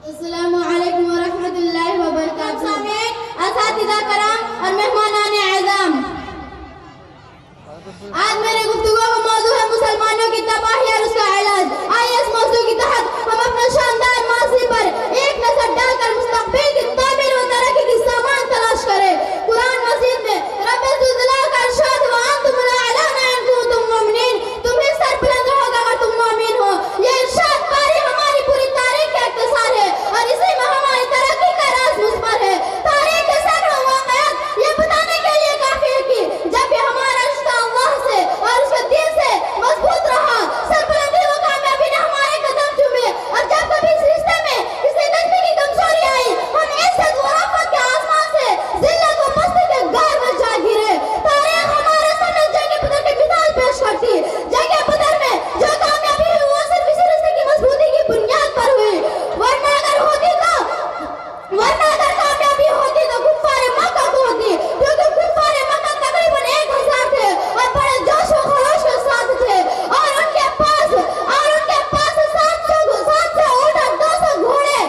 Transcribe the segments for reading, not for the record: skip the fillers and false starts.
अस्सलामु अलैकुम व रहमतुल्लाहि व बरकातुहू। असातिज़ा कराम और मेहमानान आज़म, आज मेरे गुफ्तगू का मौजू है मुसलमानों की तबाही और उसका इलाज। आइए इस मौजू के तहत हम अपना शानदार माजी पर एक नजर डालकर मुस्तक़बिल की तामीर व तरक्की की सामान तलाश करें। कुरान मजीद में रब्बे ज़ुल जलाल का इरशाद व अंतुम अ'लाना इन कुंतुम मुमिनीन, तुम ही सरबुलंद रहोगे अगर तुम मोमिन हो। ये इरशाद पारी हमारी पूरी तारीख का इख्तिसार है और इसी में हमारी तरक्की का राज मुस्बर है। तारीख के सैकड़ों वाक़यात ये बताने के लिए काफी है कि जब भी हमारा रिश्ता अल्लाह से और उसके दीन से मजबूत रहा, सरबुलंदी व कामयाबी ने हमारे कदम चूमे, और जब कभी इस रिश्ते में किसी दर्जे की कमजोरी आई, हम इज्जत व रफ़त के आसमान से जिल्लत व मस्ती के गार में जा गिरे। तारीख हमारे सामने जंग बदर की मिसाल पेश करती। जंग बदर में जो कामयाबी हुई वो सिर्फ इसी रिश्ते की मजबूती की बुनियाद पर हुई, वरना अगर कामयाबी होती तो कुफ्फार मक्का को होती, क्योंकि कुफ्फार मक्का तकरीबन 1000 थे और बड़े जोश व खरोश के साथ थे, और उनके पास 700 ऊंट और 200 घोड़े,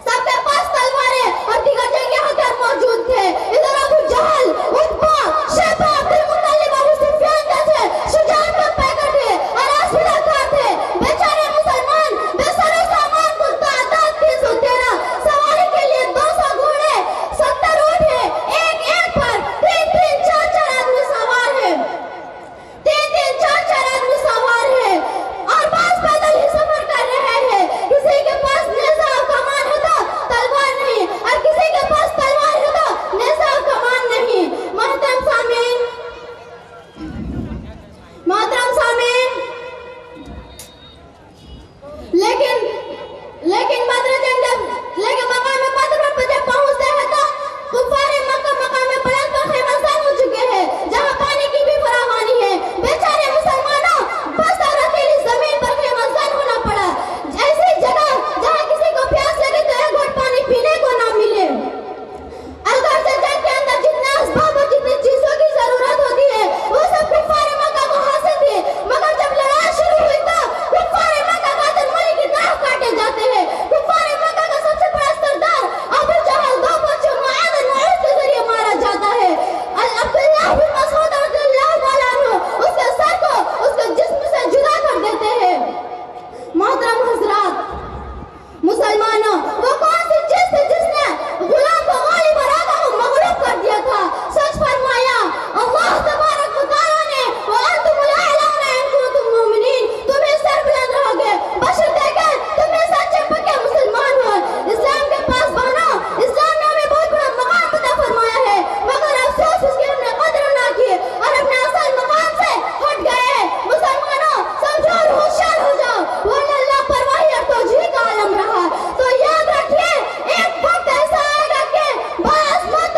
सबके पास तलवारें और दीगर जंगी हथियार मौजूद थे। इधर अबू जहल, उतबा, शेबा, अब्दुल मुत्तलिब, अबू सुफियान जैसे शुजाअत के पैकर थे और आसफिदाकार थे। बेचारे मुसलमान बेसरो सामान को तादाद 313, सवारी के लिए 200 घोड़े, 70 ऊंट है, एक पर 3-3, 4-4 आदमी सवार है, 3-3, 4-4 आदमी सवार है, और बस पैदल ही सफर कर रहे हैं। किसी के पास नेज़ा और कमान है तो तलवार नहीं, और किसी के पास तलवार है तो नेज़ा और कमान नहीं। मोहतरम सामीन, लेकिन मकाम बदर पर जब पहुंचते हैं तो कुफ्फार मक्का मकाम बुलंद पर खेमसार हो चुके हैं, जहां पानी की भी फरावानी है। बेचारे मुसलमानों बस और अकेली जमीन पर खेमसार होना पड़ा, ऐसी जगह जहां किसी को प्यास लगे तो एक घूंट पानी पीने को ना मिले। अगर से जंग के अंदर जितने असबाब और जितनी चीजों की जरूरत होती है वो सब कुफ्फार मक्का को हासिल थी, मगर जब लड़ाई शुरू हुई तो कुफ्फार मक्का का तरमली की तरफ काटे जाते हैं। कुफ्फार मक्का का सबसे बड़ा सरदार अबू जहल 2 बच्चों मुआद और मुईद के जरिए मारा जाता है। अब्दुल्लाह बिन मसऊद रज़ियल्लाहु ताला अन्हु उसके सर को उसके जिस्म से जुदा कर देते हैं। मोहतरम हज़रात, मुसलमानों, वो कौन सी चीज थी जिसने गुलाम को गालिब और आका को मगलूब कर दिया था? सच फरमाया अल्लाह तबारक व तआला ने, व अंतुम अ'लाना इन कुंतुम मुमिनीन, तुम ही सरबुलंद रहोगे बशर्ते कि तुम ही सच्चे पक्के मुसलमान हो। इस्लाम के पास बनो, इस्लाम ने हमें बहुत बड़ा मकाम अता फरमाया है, मगर अफसोस उसकी हमने कदर ना की और अपने असल मकाम से हट गए। मुसलमानों, समझो और होशियार हो जाओ, वरना लापरवाही और तौजीह का आलम रहा तो याद रखिए एक वक्त ऐसा आएगा कि बाज़मत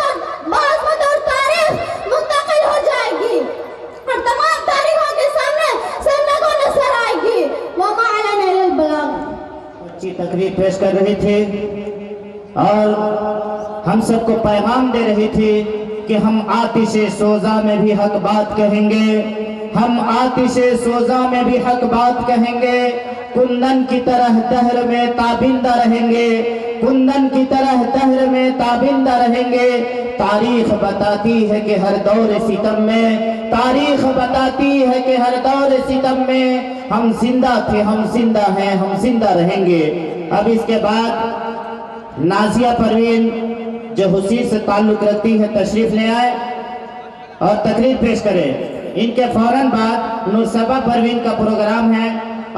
और तारीख मुंतकिल हो जाएगी और तमाम तारीखों के सामने सन्नतों नजर आएगी। वमा अलैना इल्लल बलाग। अच्छी तकरीर पेश कर रही थी और हम सबको पैगाम दे रही थी कि हम आतिशे सोजा में भी हक बात कहेंगे, हम आतिशे सोजा में भी हक बात कहेंगे, कुंदन की तरह दहर में ताबिंदा रहेंगे, कुंदन की तरह दहर में ताबिंदा रहेंगे। तारीख बताती है कि हर दौर सितम में, तारीख बताती है कि हर दौर सितम में हम जिंदा थे, हम जिंदा हैं, हम जिंदा रहेंगे। अब इसके बाद नाजिया परवीन जो हुसी से ताल्लुक रखती है तशरीफ ले आए और तकरीर पेश करें। इनके फौरन बाद नुरसबा परवीन का प्रोग्राम है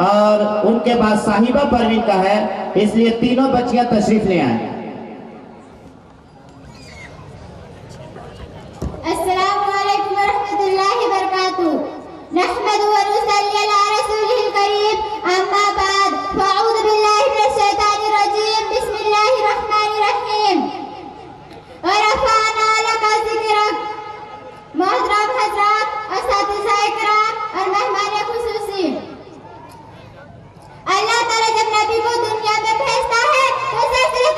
और उनके बाद साहिबा परवीन का है, इसलिए तीनों बच्चियां तशरीफ ले आए। अस्सलामु अलैकुम व रहमतुल्लाहि व बरकातुहू। नहमदुहु व नुसल्ली अला रसूलिल करीम, अम्मा बाद, फअऊज़ु बिल्लाहि मिनश शैतानिर रजीम, बिस्मिल्लाहिर रहमानिर रहीम। व रफ़अना लका ज़िक्रक। मोहतरम हज़रात, असातिज़ाए किराम और मेहमान खुसूसी, अल्लाह ताला जब नबी को दुनिया में भेजता है तो सिलसिले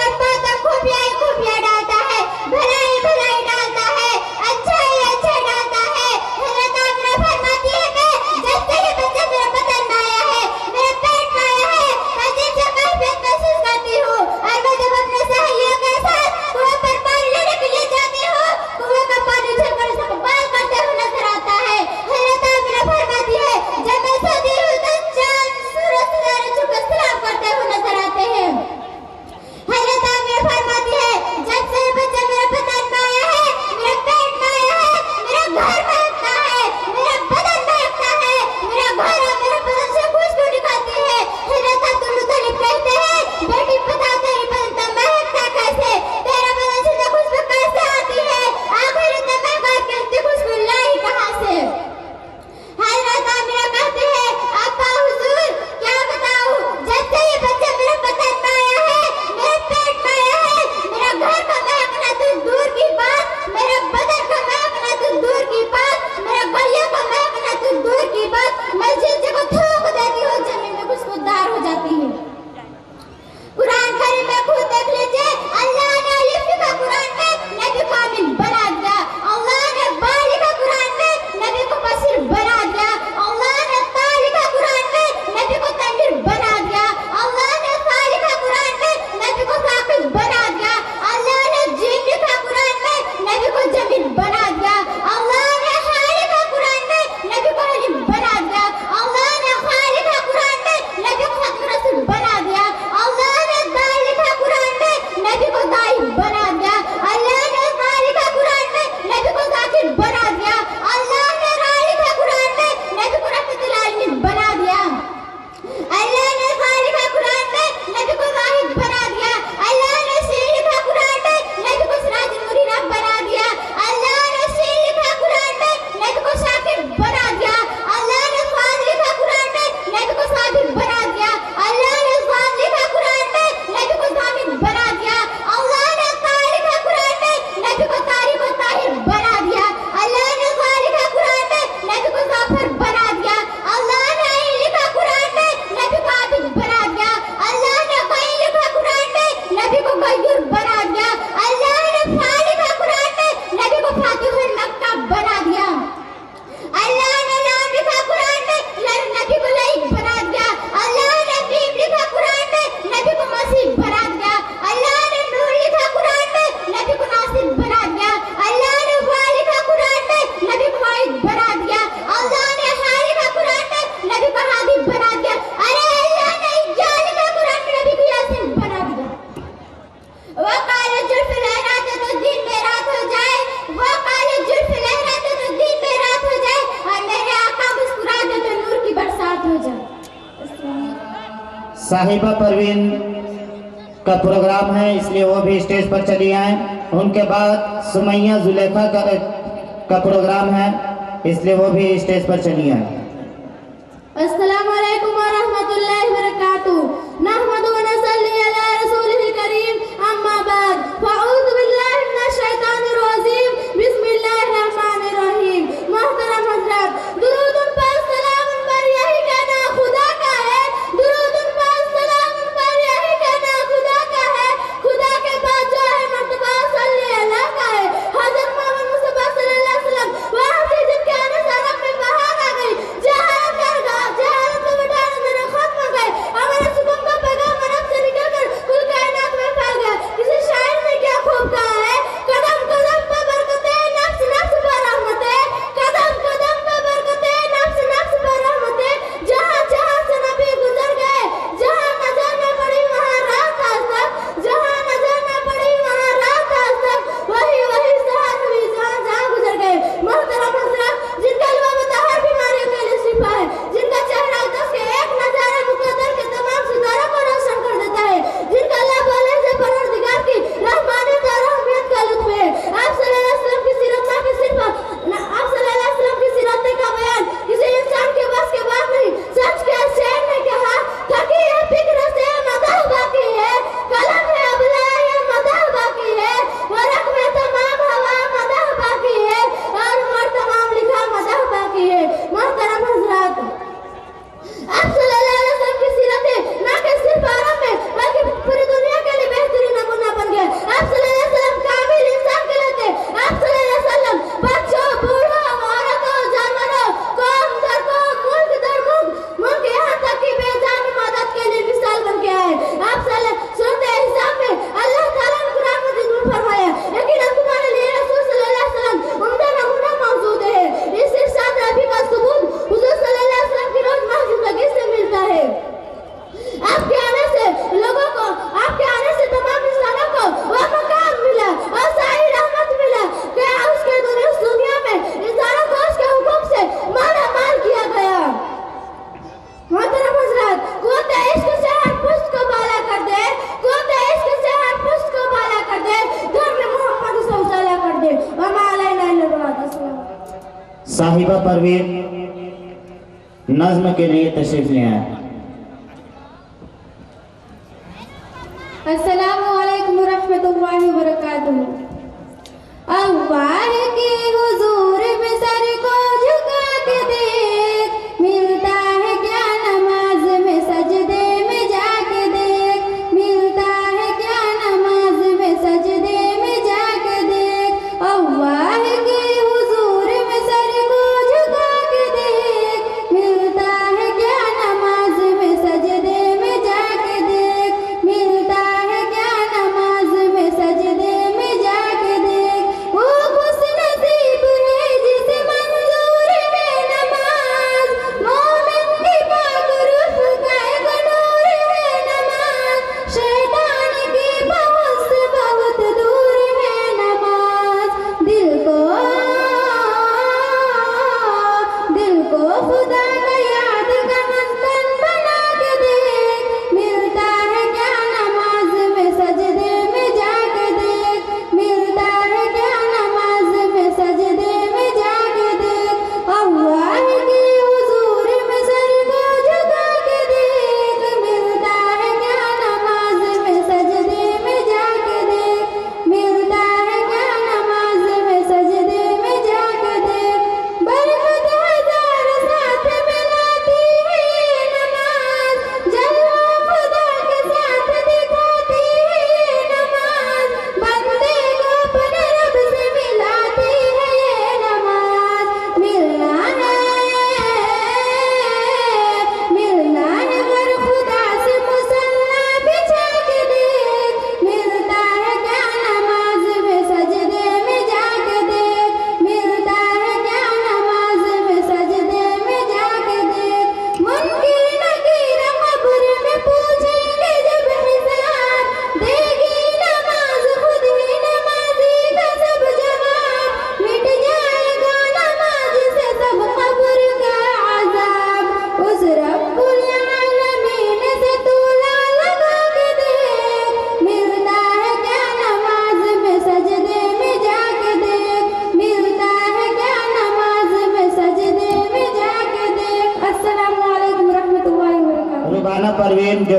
साहिबा परवीन का प्रोग्राम है, इसलिए वो भी स्टेज पर चली आए। उनके बाद सुमैया जुलेखा का प्रोग्राम है, इसलिए वो भी स्टेज पर चली आए। अस्सलामु अलैकुम व रहमतुल्लाहि व बरकातुहू। नहमदु व नसल्ली अला रसूलिल करीम, अम्मा बाद। फ़अऊज़ु बिल्लाहि मिनश शैतानिर रजीम, बिस्मिल्लाहिर रहमानिर रहीम। मोहतरम हज़रात, दुरूद उन पर, सलाम उन पर, यही कहना खुदा का है। दुरूद उन पर, सलाम उन पर, यही कहना खुदा का है। खुदा के पास जो है मर्तबा सल्ली अला का है। हज़रत मोहम्मद मुस्तफ़ा सल्लल्लाहु अलैहि वसल्लम वहाँ से जिनके आने से अरब में बहार आ गई, जहालत को मिटाने मेरे खत्म हो गए। हमारे सुकून का पैगाम अरब से निकलकर कुल कायनात में फैल गया। किसी शायर ने क्या खूब कहा है, कदम कदम पे बरकतें, नफ्स नफ्स पे रहमतें। कदम कदम पे बरकतें, नफ्स नफ्स पे रहमतें। जहाँ जहाँ से नबी गुजर गए, जहाँ नजर न पड़ी वहाँ रात आज तक, जहाँ नजर न पड़ी वहाँ रात आज तक, वही वही सहार हुई जहाँ जहाँ गुजर गए। मोहतरम हज़रात, जिनका लिबास हर बीमारियों के लिए शिफा है, जिनका चेहरा दस के एक नजारे मुकद्दर के तमाम सितारों को रोशन कर देता है, जिनका अल्लाह वाले से परवरदिगार की रहमानियत और रहमत का लुत्फ है। आप सल्लल्लाहु अलैहि वसल्लम की सीरत ना की सिर्फ आप सल्लल्लाहु अलैहि वसल्लम की सीरत का बयान किसी इंसान के बस के बात नहीं। सच के शेर ने कहा था कि ये फिक्र से मदह बाकी है, कलम है अबला ये मदह बाकी है, वरक में तमाम हवा मदह बाकी है, और उमर तमाम लिखा मदह बाकी है। मोहतरम हज़रात, आप सल्लल्लाहु अलैहि वसल्लम की सीरत ना कि सिर्फ अरब में बल्कि पूरी दुनिया के लिए बेहतरीन नमूना बन गया। आप सल्लल्लाहु अलैहि वसल्लम कामिल इंसान कहलाते। आप सल्लल्लाहु अलैहि वसल्लम बच्चों, बूढ़ों, औरतों, जानवरों, कौम दर कौम, मुल्क दर मुल्क, यहाँ तक कि बेजान इबादत के लिए मिसाल बन के आए। आप सूरत हिसाब में अल्लाह ताला ने कुरान मजीद में फरमाया, यकीनन तुम्हारे लिए रसूल सल्लल्लाहु अलैहि वसल्लम उम्दा नमूना मौजूद है। इस इरशाद रबी का सबूत हुजूर सल्लल्लाहु अलैहि वसल्लम की रोजमर्रा जिंदगी से मिलता है। आपके आने से लोगों को, आपके आने से तमाम इंसानों को वह मकाम मिला और सारी रहमत मिला कि उसके दुनिया में इंसानों को उसके हुक्म से माला माल किया गया। मोहतरम हज़रात, कुव्वत इश्क से हर पुश्त को बाला कर दे, कुव्वत इश्क से हर पुश्त को बाला कर दे, घर में मोहम्मद से उजाला कर दे। वमा अलैना इल्ला बलाग। साहिबा परवीन नज्म के लिए तशरीफ ले आए। अस्सलामु अलैकुम व रहमतुल्लाहि व बरकातुहू। अल्लाह के हुजूर में सर को झुका के देख, मिलता है क्या नमाज में सजदे में जाके देख, मिलता है क्या नमाज में सजदे में जाके देख। अल्लाह के हुजूर में सर को झुका के देख, मिलता है क्या नमाज में सजदे में जाके देख, मिलता है क्या नमाज में सजदे में जा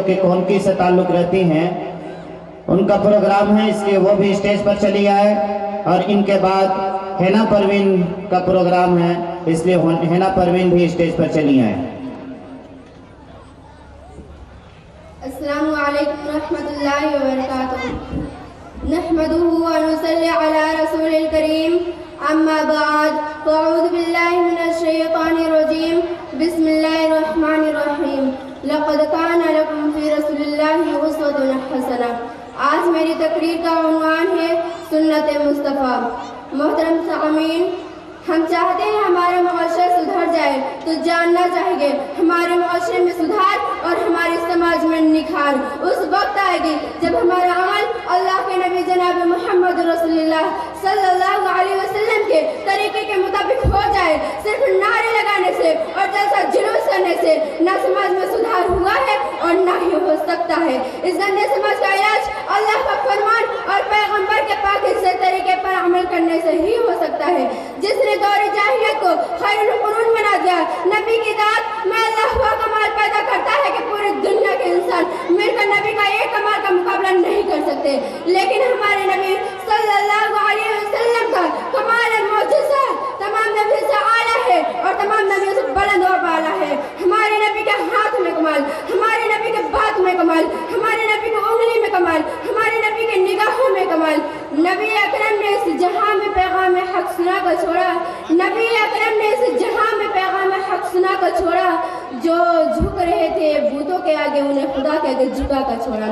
कि कौनकी से ताल्लुक़ रहती हैं, उनका प्रोग्राम है, इसलिए वो भी स्टेज पर चली आए। और इनके बाद हिना परवीन का प्रोग्राम है, इसलिए हिना परवीन भी स्टेज पर चली आए। अस्सलामु अलैकुम रहमतुल्लाहि व बरकातुहू। नहमदुहु व नुसल्ली अला रसूलिल करीम, अम्मा बाद, फ़अऊज़ु बिल्लाहि मिनश शैतानिर रजीम, बिस्मिल्लाहिर रहमानिर रहीम। लक़द काना लकुम फ़ी रसूलिल्लाहि उस्वतुन हसना। आज मेरी तकरीर का उन्वान है सुन्नत मुस्तफ़ा। मोहतरम सामीन, हम चाहते हैं हमारा मुआशरा सुधर जाए तो जानना चाहिए हमारे मुआशरे में सुधार और हमारे समाज में निखार उस वक्त आएगी जब हमारा अमल अल्लाह के नबी जनाब मोहम्मद रसूलुल्लाह सल्लल्लाहु अलैहि वसल्लम के तरीके के मुताबिक हो जाए। सिर्फ नारे लगाने से और जैसा जुलूस करने से न समाज में सुधार हुआ है और न ही हो सकता है। इस गंदे समाज का इलाज अल्लाह का फरमान और पैगंबर के पाकीज़ा तरीके पर अमल करने से ही हो सकता है। जिसने दौरे जाहिलियत को खैरुल कुरून बना दिया, नबी की दात में अल्लाह हुआ कमाल पैदा करता है कि पूरी दुनिया के इंसान मिलकर नबी का एक कमाल का मुकाबला नहीं कर सकते। लेकिन हमारे नबी सल्लल्लाहु अलैहि वसल्लम का कमाल और मौजूज़ा तमाम नबी से आला है और तमाम नबियों से बुलंद और बाला है। हमारे नबी के हाथ में कमाल, हमारे नबी के बात में कमाल, हमारे नबी की उंगली में कमाल, हमारे नबी के निगाहों में कमाल। नबी अकरम ने इस जहां में पैगाम हक सुना कर छोड़ा, नबी अकरम ने इस जहां में पैगाम हक सुना कर छोड़ा। जो झुक रहे थे बूतों के आगे उन्हें खुदा के आगे झुका कर छोड़ा।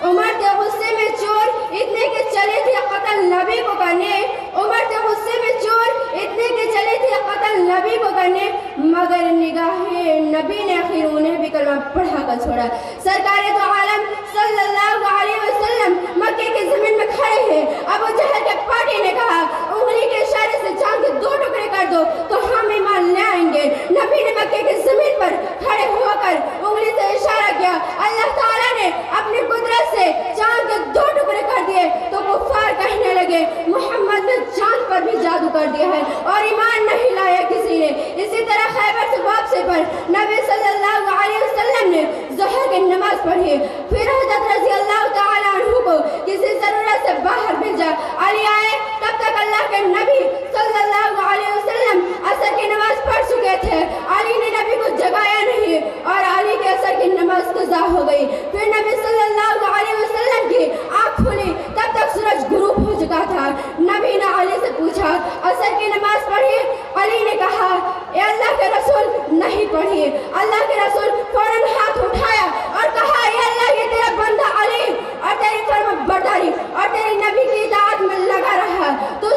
उमर के गुस्से में चोर इतने के चले थे कत्ल नबी को करने, उमर के गुस्से में चोर इतने के चले थे कत्ल नबी को करने, मगर निगाहे नबी ने आखिर उन्हें भी कलमा पढ़ा कर छोड़ा। सरकार दो आलम सल्लल्लाहु अलैहि वसल्लम मक्के की जमीन में खड़े हैं। अबू जहल के पार्टी ने कहा उंगली के इशारे से चांद के 2 टुकड़े कर दो तो हम ईमान ले आएंगे। नबी ने मक्के की जमीन पर खड़े होकर उंगली से इशारा किया। अल्लाह ताला ने अपनी कुदरत से चांद के 2 टुकड़े कर दिए तो कुफ्फार कहने लगे मोहम्मद ने चांद पर भी जादू कर दिया है और ईमान नहीं लाया किसी ने। इसी तरह खैबर से वापसी पर नबी सल्लल्लाहु अलैहि वसल्लम ने ज़ोहर की नमाज पढ़ी, फिर हज़रत रज़ी अल्लाह तआला अन्हु को किसी ज़रूरत से बाहर भेजा। अली आए तब तक अल्लाह के नबी सल्लल्लाहु अलैहि वसल्लम असर की नमाज पढ़ चुके थे। अली ने नबी को जगाया नहीं और अली के असर की नमाज कज़ा हो गई। फिर नबी सल्लल्लाहु अलैहि वसल्लम की आँख खुली तब तक सूरज गुरूब हो चुका था। नबी ने अली से पूछा असर की नमाज पढ़ी? अली ने कहा ए अल्लाह के रसूल नहीं पढ़ी। अल्लाह के रसूल फौरन हाथ उठाया और कहा ए अल्लाह ये तेरा बंदा अली और तेरी फरमाबरदारी और तेरी नबी की इताअत में लगा रहा, तू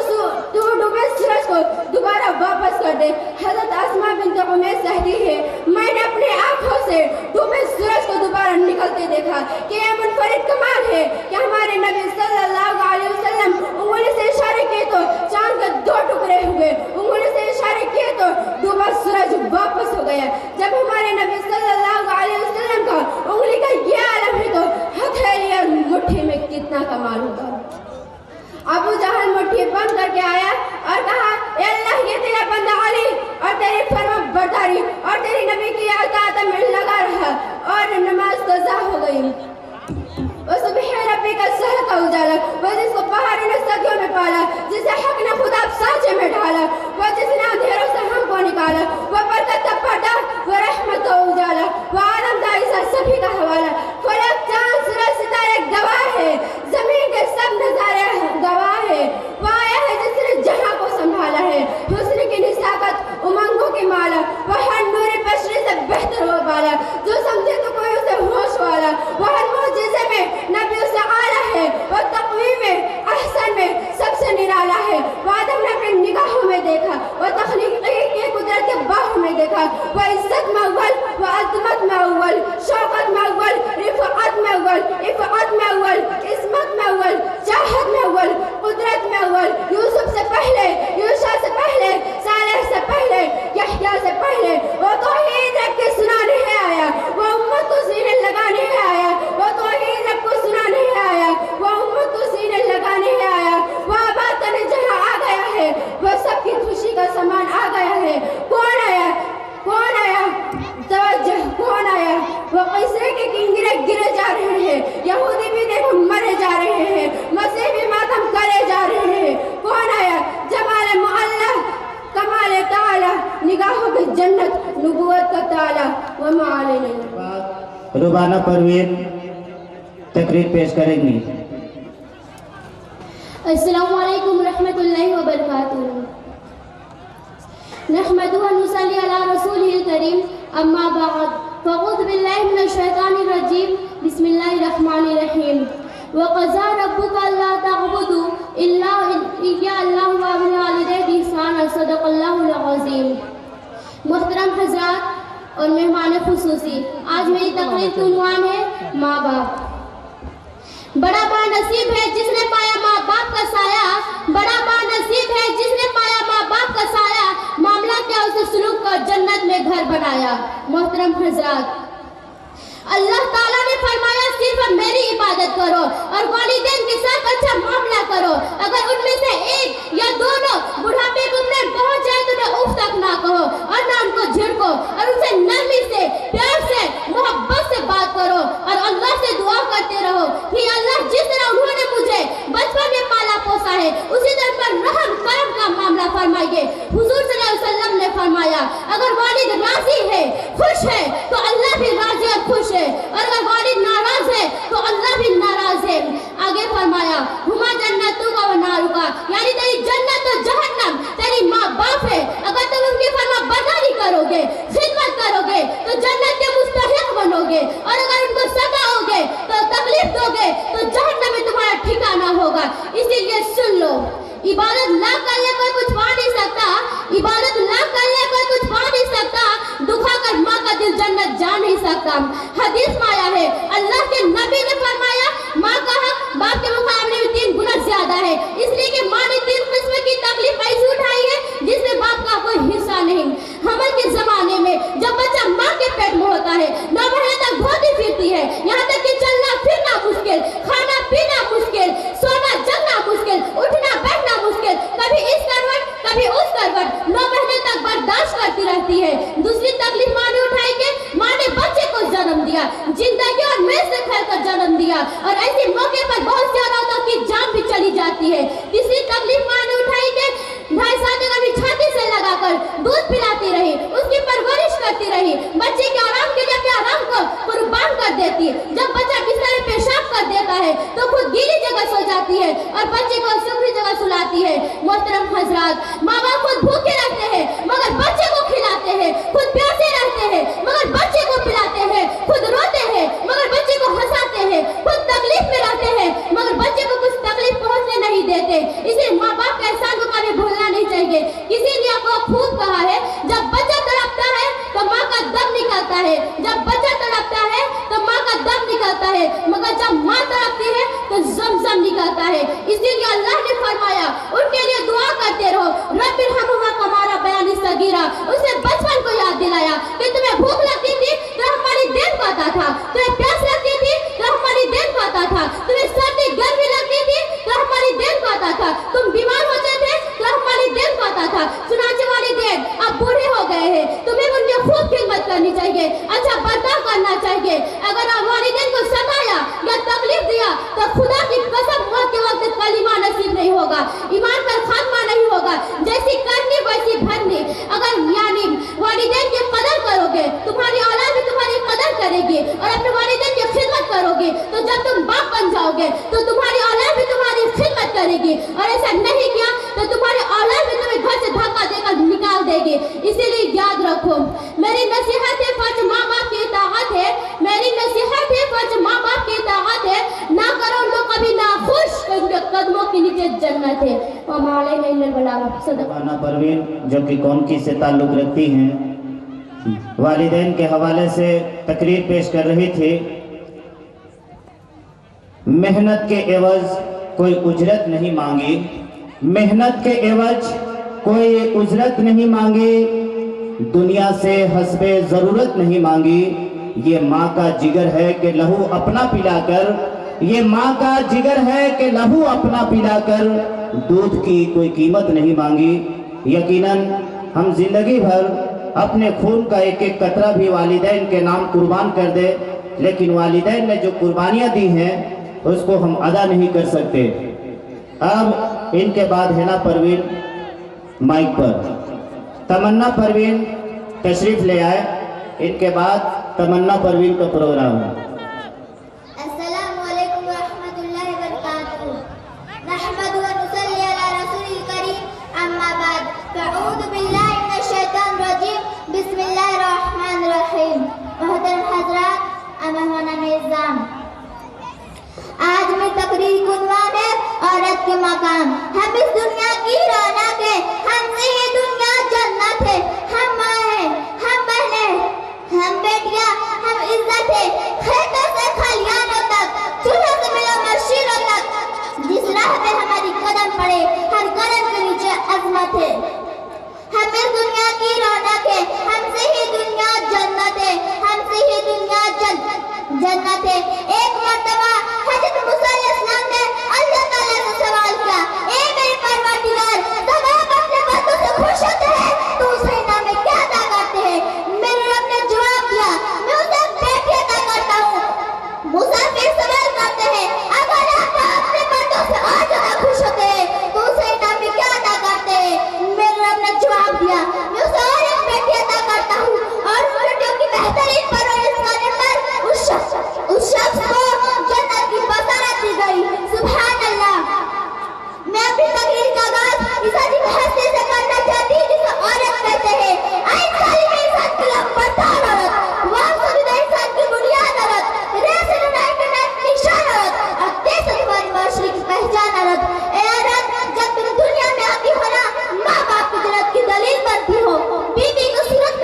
डूबे सूरज को दोबारा वापस कर दे। हज़रत अस्मा बिन्त उमैस कहती है मैंने अपने आँखों से डूबे सूरज को दोबारा निकलते देखा कि यह मुनफरिद कमाल है कि हमारे नबी सल्लल्लाहु अलैहि वसल्लम उंगली से इशारे किए तो चांद के 2 टुकड़े हुए, उंगली से इशारे किए तो डूबा सूरज वापस हो गया। जब हमारे नबी सल्लल्लाहु अलैहि वसल्लम का उंगली का ये आलम है तो हथेली और मुट्ठी में कितना कमाल होगा। अबू जहल मुट्ठी बंद करके आया और कहा ए अल्लाह ये तेरा बंदा अली और तेरी फरमाबरदारी और तेरी नबी की इताअत में लगा रहा और नमाज कज़ा हो गई। रब्बी का शहर का उजाला, वह जिसको पहाड़ों ने सदियों में पाला, जिसे हक ने खुदा सांचे में ढाला, वह जिसने अंधेरों से हमको निकाला, वह बरकत का पर्दा, वह रहमत का उजाला, वह आदम का ईसा सभी का हवाला। फलक चांद सूरज सितारे गवाह है, जमीन के सब नजारे गवाह है। वह आया है जिसने जहां को संभाला है, हुस्न की निसाकत उमंगों की माला, वह हर नूर बशरी से बेहतर हो वाला, जो समझे तो कोई उसे होश वाला, वह हर मौजिज़े में नबियों से आला है, वह तक़वीम में अहसन में सबसे निराला है। वह आदम ने अपनी निगाहों में देखा, वह तख्लीक़ की कुदरत के बाहों में देखा, वह इज्जत में अव्वल, वह अज़मत में अव्वल, शौकत में अव्वल, रिफ़अत में अव्वल, इफ़अत में अव्वल, इस्मत में अव्वल, चाहत में अव्वल, कुदरत में अव्वल। यूसुफ से पहले, यूशा से पहले, सालेह से पहले, यहया से पहले, वो तौहीद रब के सुनाने है आया, वो उम्मत को सीने लगाने है आया, वो तौहीद रब को सुनाने है आया, वो उम्मत को सीने लगाने है आया, वो आबाद करने जहाँ आ गया है, वो सबकी खुशी का सामान आ गया है। कौन आया सुबाना परवीन तकरीर पेश करेंगी। अस्सलामु अलैकुम रहमतुल्लाहि व बरकातुहू। नहमदुहु व नुसल्ली अला रसूलिहिल करीम, अम्मा बाद, फ़अऊज़ु बिल्लाहि मिनश शैतानिर रजीम, बिस्मिल्लाहिर रहमानिर रहीम। व क़ज़ा रब्बुका अल्ला तअबुदू इल्ला इय्याहु व बिल वालिदैनि इहसाना, सदक़ल्लाहुल अज़ीम। मुहतरम हज़रात और मेहमान खुसूसी, आज मेरी तकरीर का उन्वान है माँ बाप। बड़ा बानसीब है जिसने पाया माँ बाप का साया, बड़ा बानसीब है जिसने पाया माँ बाप का साया, मामला क्या उसे सुलूक कर जन्नत में घर बनाया। मोहतरम हजरात, अल्लाह ताला ने फरमाया सिर्फ मेरी इबादत करो और वालिदैन के साथ अच्छा मामला करो। अगर उनमें से एक या दोनों बुढ़ापे की उम्र पहुंच जाए तो उन्हें उफ तक ना कहो और ना उनको झिड़को और उनसे नरमी से, प्यार से, मोहब्बत से बात करो और अल्लाह से दुआ करते रहो कि अल्लाह जिस तरह उन्होंने मुझे बचपन में पाला पोसा है उसी तरह पर रहम करम का मामला फरमाइए। हुजूर सल्लल्लाहु अलैहि वसल्लम ने फरमाया अगर वालिद राजी है, खुश है तो अल्लाह भी राजी और खुश है, और अगर वालिद नाराज है तो अल्लाह भी नाराज है। आगे फरमाया हुमा जन्नतुका व नारुका, यानी तेरी जन्नत और जहन्नम तेरी माँ बाप है। अगर तुम उनकी फरमाबरदारी करोगे, खिदमत करोगे तो जन्नत के मुस्तहिक बनोगे, और अगर उनको सताओगे तो तकलीफ दोगे तो जहन्नम में तुम्हारा ठिकाना होगा। इसीलिए सुन लो, इबादत ना करने कोई कुछ पा नहीं सकता, इबादत ना करने कोई कुछ पा नहीं सकता, दुखा कर माँ का दिल जन्नत जा नहीं सकता। हदीस में आया है अल्लाह के नबी ने फरमाया माँ का हक बाप के मुकाबले में 3 गुना ज्यादा है, इसलिए कि माँ ने 3 किस्म की तकलीफ ऐसी उठाई है जिसमें बाप का कोई हिस्सा नहीं। हमल के जमाने में जब बच्चा माँ के पेट में होता है 9 महीने तक भागती फिरती है, यहाँ तक कि चलना फिरना मुश्किल, खाना पीना मुश्किल, सोना जगना मुश्किल, उठना बैठना मुश्किल, कभी इस करवट कभी उस करवट 9 महीने तक बर्दाश्त करती रहती है। दूसरी तकलीफ माँ ने उठाई कि माँ ने बच्चे को जन्म दिया, जिंदगी और मेज से खेल कर जन्म दिया, और ऐसे मौके पर बहुत से औरतों की जान भी चली जाती है। तीसरी तकलीफ माँ ने उठाई कि 2.5 साल तक अभी छाती से लगाकर दूध पिलाती रही, उसकी परवरिश करती रही, बच्चे के आराम के लिए अपने आराम को कुर्बान कर देती है। जब बच्चा बिस्तर में पेशाब कर देता है तो खुद गीली जगह सो जाती है और बच्चे को सूखी जगह सुलाती है। मोहतरम हजरात, माँ बाप खुद भूखे रहते हैं मगर बच्चे को खिलाते हैं, खुद प्यासे रहते हैं मगर बच्चे को पिलाते हैं, खुद रोते हैं मगर बच्चे को हंसाते हैं, खुद तकलीफ में रहते हैं मगर बच्चे को कुछ तकलीफ पहुंचने नहीं देते। इसे माँ बाप का एहसान को कभी भूलना नहीं चाहिए। किसी ने आपको खूब कहा है जब बच्चा तड़पता है तो माँ का दम निकलता है, जब बच्चा तड़पता है तो माँ का दम निकलता है, मगर जब माँ तड़पती है तो ज़म-ज़म निकलता है। इसीलिए अल्लाह ने फरमाया उनके लिए दुआ करते रहो, रब्बिरहमुमा कमा रब्बयानी सगीरा। उसे बचपन को याद दिलाया कि तुम्हें भूख लगती थी तो हमारी देन को आता था, तुम्हें प्यास लगती थी तो हमारी देन को आता था, तुम्हें सर्दी गर्मी लगती थी तो हमारी देन को आता था, तुम बीमार होते थे तो हमारी देन को आता था। सुनाचे वाली देन अब बूढ़े हो गए हैं, तुम्हें उनकी खूब खिदमत करनी चाहिए, अच्छा बर्ताव करना चाहिए। अगर आप वालिदैन को सताया या तकलीफ दिया तो खुदा की कसम मौत के वक्त कलीमा नसीब नहीं होगा, ईमान पर खात्मा नहीं होगा। जैसी करनी वैसी भरनी। अगर यानी वालिदैन की कदर करोगे तुम्हारी औलाद भी तुम्हारी कदर करेगी, और अपने वालिदैन की खिदमत करोगे तो जब तुम बाप बन जाओगे तो तुम्हारी औलाद भी तुम्हारी खिदमत करेगी, और ऐसा नहीं किया तो तुम्हारी औलाद भी तुम्हें घर से धक्का देकर निकाल देगी। इसीलिए याद रखो, मेरी नसीहत है फर्ज माँ बाप की इताअत है, मेरी नसीहत है फर्ज माँ बाप की इताअत है, ना करो उनको कभी ना खुश, उनके कदमों के नीचे जन्नत है। सुबाना परवीन जो कि कौनकी से ताल्लुक़ रखती हैं, वालिदैन के हवाले से तकरीर पेश कर रही थी। मेहनत के एवज कोई उजरत नहीं मांगी, मेहनत के एवज कोई उजरत नहीं मांगी, दुनिया से हस्बे ज़रूरत नहीं मांगी। ये माँ का जिगर है कि लहू अपना पिलाकर, ये माँ का जिगर है कि लहू अपना पिलाकर दूध की कोई कीमत नहीं मांगी। यकीनन हम जिंदगी भर अपने खून का एक एक कतरा भी वालिदैन के नाम कुर्बान कर दे, लेकिन वालिदैन ने जो कुर्बानियाँ दी हैं उसको हम अदा नहीं कर सकते। अब इनके बाद हैना परवीन माइक पर, तमन्ना परवीन तशरीफ ले आए, इनके बाद तमन्ना परवीन का प्रोग्राम है। अस्सलामु अलैकुम व रहमतुल्लाहि व बरकातुहू। नहमदु व नुसल्ली अला रसूलिल करीम, अम्मा बाद। अऊज़ु बिल्लाहि मिनश शैतानिर रजीम, बिस्मिल्लाहिर रहमानिर रहीम। मोहतरम हज़रात, मेहमानान इज़्ज़ाम, आज मैं तकरीर का उन्वान है औरत के मकाम। हम इस दुनिया की रौनक है, हमसे ये दुनिया जन्नत है। हम माँ हैं, हम बहनें, हम बेटियां, हम इज्जत है। खेतों से खलियानों तक, चूल्हों से मिलो मशीनों तक, जिस राह पे हमारी कदम पड़े, हर कदम के नीचे अजमत है। हम इस दुनिया की रौनक है, हमसे ही दुनिया जन्नत है, हमसे ही दुनिया जन्नत है। एक मर्तबा हज़रत मूसा अलैहिस्सलाम ने अल्लाह ताला से सवाल किया, ए मेरे परवरदिगार, जब आप अपने बंदों से खुश होते हैं तो उसे इनाम में क्या अता करते हैं? मेरे रब ने जवाब दिया, मैं उसे बेटी अता करता हूँ। मूसा फिर सवाल करते हैं, अगर आप अपने बंदों से और ज्यादा खुश होते हैं तो उसे इनाम में क्या अता करते हैं? मेरे रब ने जवाब दिया, मैं उसे और एक बेटी अता करता हूँ, और उस बेटियों की बेहतरीन परवरिश करने पर उस शख्स को जन्नत की बसारत दी गई। सुभान अल्लाह। मैं अपनी तकरीर का आगाज इस अजीब हस्ती से करना चाहती हूँ जिसे औरत कहते हैं। इंसान की लापरवाह औरत, वासुदा इंसान की बुनियाद औरत, रेसे यूनाइटेड निशान औरत, और देश तुम्हारी माशरे की पहचान औरत। ए औरत, जब तुम दुनिया में आती हो ना, माँ बाप की जन्नत की दलील बनती हो, बीवी की सूरत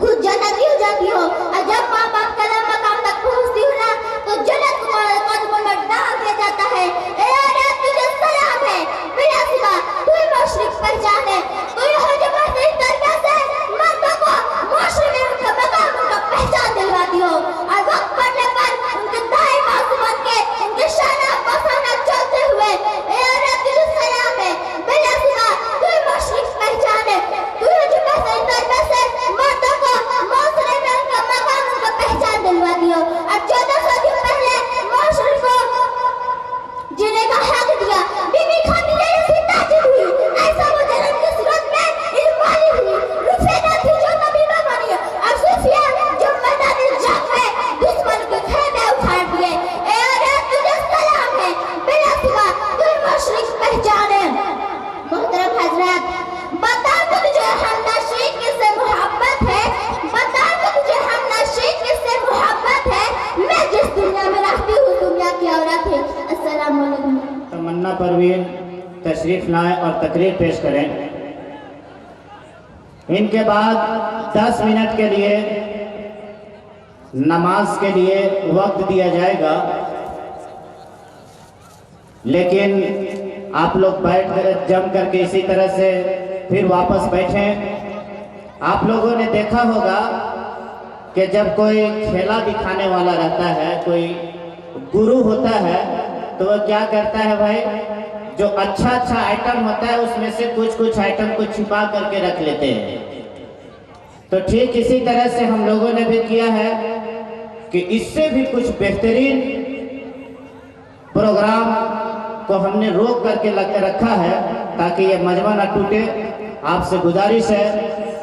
खुद जन्नती हो जाती हो, और जब माँ बाप का मकाम तक पहुँचती हो ना, तो जन्नत तुम्हारे कदमों में डाल दिया जाता है। ए औरत, तुझे सलाम है, बिला सिवा तू ही माशरे की पहचान है। तू ही हो जो बेहतरीन तरीके से मर्दों को माशरे में उनका मकाम, उनका पहचान दिलवाती हो, और वक्त पड़ने पर उनके दाएं बाजू बन के उनके शाना बसाना चलते हुए। ए औरत, तुझे सलाम है, बिला सिवा तू ही माशरे की पहचान है। तू ही जो बेहतरीन तरीके से मर्दों को माशरे में उनका मकाम, उनका पहचान दिलवाती हो, और 1400 दिन पहले माशरे को जीने का हक दिया। बीबी खदीजा जैसी ताजिद हुई, ऐसा वो जन्नत की सूरत में इल्म वाली हुई। रुफैदा थी जो नबीबा बनी, और सूफिया जो मैदान जंग में दुश्मन के खेमे उखाड़ दिए। ए औरत, तुझे सलाम है, बिला सिवा तू ही माशरे की पहचान है। मोहतरम हज़रात, बता तो तुझे हमनशी किससे मोहब्बत है, बता तो तुझे हमनशी किससे मोहब्बत है। मैं जिस दुनिया में रहती हूँ दुनिया की औरत है। अस्सलाम वालेकुम। तमन्ना परवीन तशरीफ लाएं और तकरीर पेश करें। इनके बाद 10 मिनट के लिए नमाज के लिए वक्त दिया जाएगा, लेकिन आप लोग बैठ कर जम करके इसी तरह से फिर वापस बैठें। आप लोगों ने देखा होगा कि जब कोई खेला दिखाने वाला रहता है, कोई गुरु होता है, तो वह क्या करता है भाई, जो अच्छा आइटम होता है उसमें से कुछ आइटम को छिपा करके रख लेते हैं। तो ठीक इसी तरह से हम लोगों ने भी किया है कि इससे भी कुछ बेहतरीन प्रोग्राम को हमने रोक करके रखा है ताकि ये मजमा न टूटे। आपसे गुजारिश है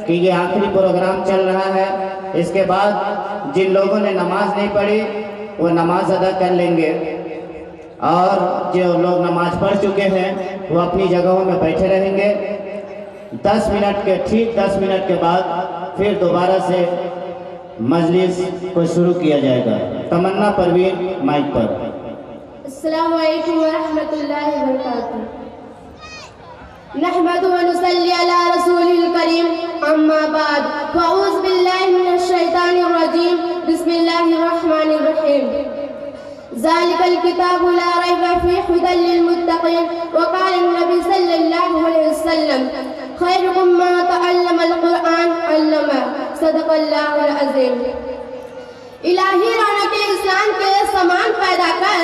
कि ये आखिरी प्रोग्राम चल रहा है, इसके बाद जिन लोगों ने नमाज नहीं पढ़ी वो नमाज अदा कर लेंगे, और जो लोग नमाज पढ़ चुके हैं वो अपनी जगहों में बैठे रहेंगे। 10 मिनट के बाद फिर दोबारा से मजलिस को शुरू किया जाएगा। तमन्ना परवीन माइक पर। अस्सलामु अलैकुम व रहमतुल्लाहि व बरकातुहू। नहमदु व नुसल्ली अला रसूलिल करीम, अम्मा बाद। अऊज़ु बिल्लाहि मिनश शैतानिर रजीम, बिस्मिल्लाहिर रहमानिर रहीम। ज़ालिकल किताबु ला रैब फीहि हुदल लिल मुत्तक़ीन, व क़ाल नबी सल्लल्लाहु अलैहि वसल्लम, खैरुकुम मा तअल्लमल कुरआन अल्लमा। सदक़ल्लाहुल अज़ीम। इलाही रौनक इस्लाम के समान पैदा कर,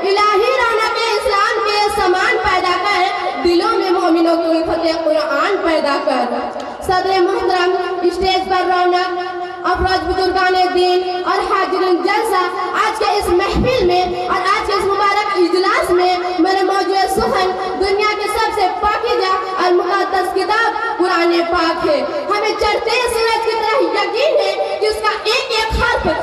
इलाही रौनक इस्लाम के समान पैदा कर, दिलों में मोमिनों की उल्फत कुरान पैदा कर। सदर मोहतरम, स्टेज पर रौनक, अफरोज बुजुर्गाने दीन और हाजिरीन जलसा, आज के इस महफिल में और आज के इस मुबारक इजलास में मेरे मौजूद सुखन दुनिया के सबसे पाकीज़ा और मुक़द्दस किताब कुरान पाक है। हमें चढ़ते सूरज की तरह यकीन है कि उसका एक एक हर्फ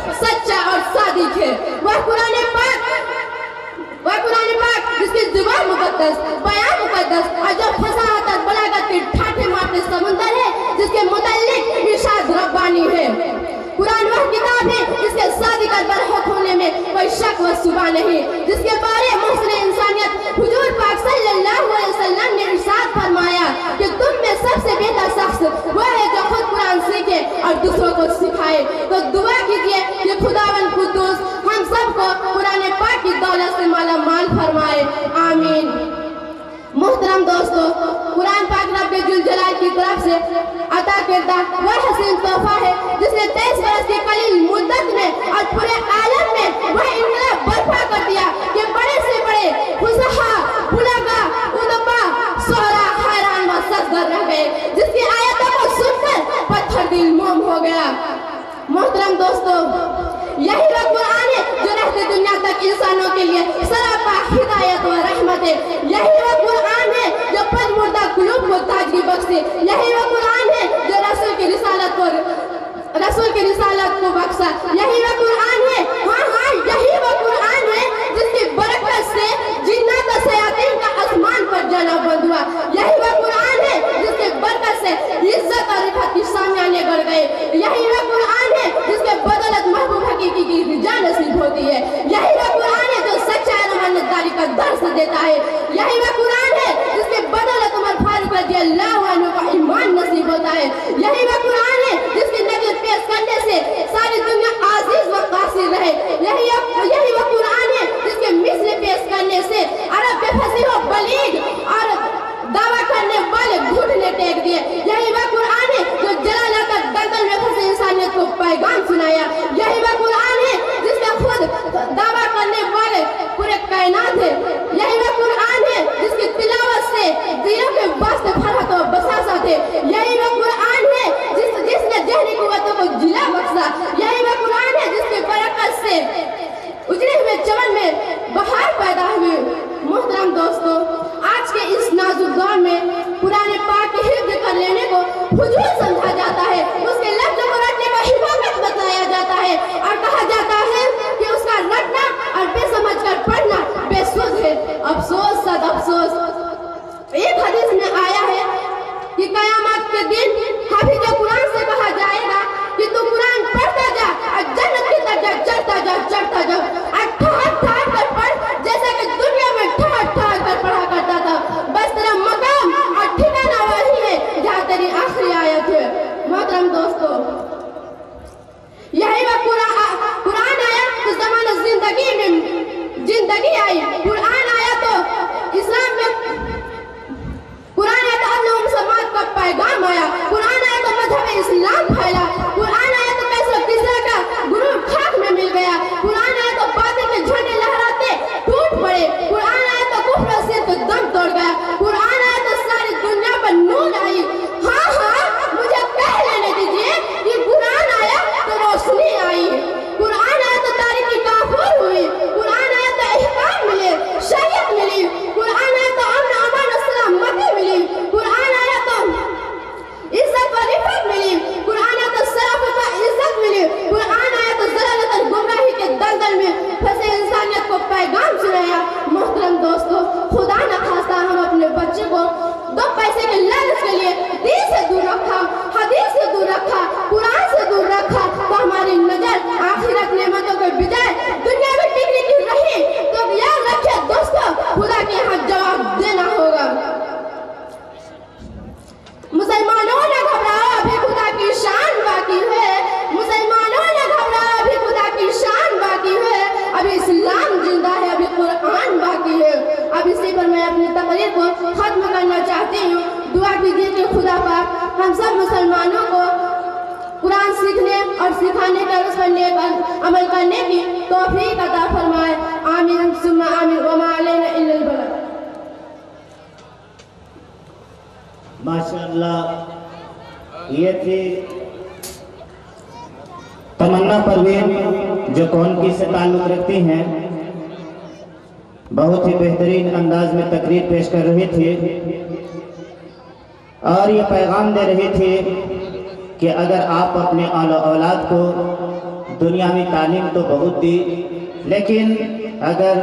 दुआ मुकद्दस, बयान मुकद्दस और जो फसाहत और बलागत के ठाठे मारते समुंदर है जिसके मुताल्लिक इरशाद रब्बानी है। कुरान वह किताब है जिसके सादिक और बरहक होने में कोई शक व शुबा नहीं, जिसके बारे मुहसिन इंसानियत हुजूर पाक सल्लल्लाहु अलैहि वसल्लम ने इरशाद फरमाया कि तुम में सबसे बेहतर शख्स वह है जो खुद कुरान सीखे और दूसरों को सिखाए। तो दुआ कीजिए कि खुदावंद कुद्दूस हम सबको कुरान पाक की दौलत से माला माल फरमाए, आमीन। मोहतरम दोस्तों, कुरान पाक रब्बे जुल जलाल की तरफ से अता किरदा वह हसीन तोहफा है जिसने 23 बरस की कलील मुद्दत में और पूरे आलम में वह इनकलाब बर्पा कर दिया कि बड़े से बड़े फुसहा, बुलगा, उदबा, सोहरा हैरान व सजगर रह गए, जिसकी आयतों को सुनकर पत्थर दिल मोम हो गया। मोहतरम दोस्तों, यही वह कुरान है जो रहते दुनिया तक इंसानों के लिए सरापा हिदायत व रहमत है। यही वह कुरान है जो पदमुर्दा कुलूब को ताजगी बख्शे। यही वह कुरान है जो रसूल की रिसालत को बख्शा। यही वह कुरान है, हाँ यही वह कुरान है जिसकी बरकत से जिन्नात और शयातीन का आसमान पर जाना बंद हुआ। यही वह कुरान है जिसके बरकत से इज्जत और रिफत की सामने बढ़ गए। यही वह कुरान है जिसके बदौलत महबूब हकीकी की रिजा नसीब होती है। यही वह कुरान है जो सच्चाई और अमानतदारी का दर्स देता है। यही वह कुरान है जिसके बदौलत उमर फारूक रज़ियल्लाहु अन्हु का ईमान नसीब होता है। यही वह कुरान है जिसकी नजर पेश करने से सारी दुनिया आजीज व कासिर रहे। यही वह कुरान है जिसके मिस्र पेश करने से अरब बेफसीह व बलीग और दावा करने वाले घुटने टेक दिए। यही वह कुरान है जो जला लाकर दलदल में फंसे इंसानियत को पैगाम सुनाया। यही वह कुरान है जिसका खुद दावा करने वाले पूरे कायनात है। यही वह कुरान है जिसकी तिलावत से दिलों के वास्ते फरहत और बसासा थे। यही वह कुरान है जिसने जहनी कुव्वतों को जिला बख्शा। यही वह कुरान है जिसके बरकत से उजड़े हुए चमन में बहार पैदा हुई। मोहतरम दोस्तों, आज के इस नाजुक दौर में पुराने पाक के हिफ्ज़ कर लेने को हुजूर समझा जाता है, उसके लफ्ज़ को रटने का हिफाजत बताया जाता है और कहा जाता है कि उसका रटना और बेसमझ कर पढ़ना बेसुध है। अफसोस सद अफसोस। एक हदीस में आया है कि कयामत के दिन हाफिज़ कुरान से कहा जाएगा कि तू कुरान पढ़ता जा और जन्नत की तरफ चढ़ता जा और ठहर कर पढ़, जैसा कि दुनिया में ठहर कर पढ़ा करता था। बस तेरा मकाम और ठिकाना वही है जहाँ तेरी आखिरी आयत है। मोहतरम दोस्तों, यही वह कुरान आया तो ज़माना जिंदगी आई। कुरान आया तो इस्लाम में कुरान आया तो अल्लाह मुसलमान का पैगाम आया। कुरान आया तो मजहब इस्लाम फैला। कुरान आया तो कैसे किसरा का गुरु खाक में मिल गया। कुरान आया तो बातें के झंडे लहराते टूट पड़े। कुरान आया तो कुफ्र से तो दम तोड़ गया। कुरान आया तो सारी दुनिया पर नूर आई। हाँ मुझे कह लेने दीजिए कि कुरान आया तो रोशनी आई। कुरान आया तो तारीकी काफूर हुई। कुरान आया तो इहकाम मिले, शरीयत मिली। कुरान आया तो अमन अमान और सलामती मिली। कुरान आया तो इज्जत व रिफत मिली। कुरान आया तो शराफत व इज्जत मिली। कुरान आया तो ज़लालत और गुमराही के दलदल में फंसे इंसानियत को पैगाम सुनाया। मोहतरम दोस्तों, खुदा न खास्ता हम अपने बच्चे को 2 पैसे के लालच के लिए दीन से दूर रखा, हदीस से दूर रखा, कुरान से दूर रखा तो हमारी नजर आखिरत नेमतों के बजाय दुनिया में टिकने की रही तो याद रखिए दोस्तों, खुदा के यहाँ जवाब देना होगा। मुसलमानों ने घबराओ, अभी खुदा की शान बाकी है। मुसलमानों ने घबराओ, अभी खुदा की शान बाकी है। अभी इस्लाम जिंदा है, अभी कुरान बाकी है। अब इसी पर मैं अपनी तकरीर को खत्म करना चाहती हूँ। दुआ कीजिए कि खुदा पाक हम सब मुसलमानों को कुरान सीखने और सिखाने का उस पर अमल करने की तौफीक अता फरमाए। आमीन सुम्मा आमीन व मा अलैना इल्लल बलाग। माशाअल्लाह, ये थी तमन्ना परवीन जो कौनकी से ताल्लुक़ रखती हैं। बहुत ही बेहतरीन अंदाज में तकरीर पेश कर रही थी और ये पैगाम दे रही थी कि अगर आप अपने औलाद को दुनियावी तालीम तो बहुत दी, लेकिन अगर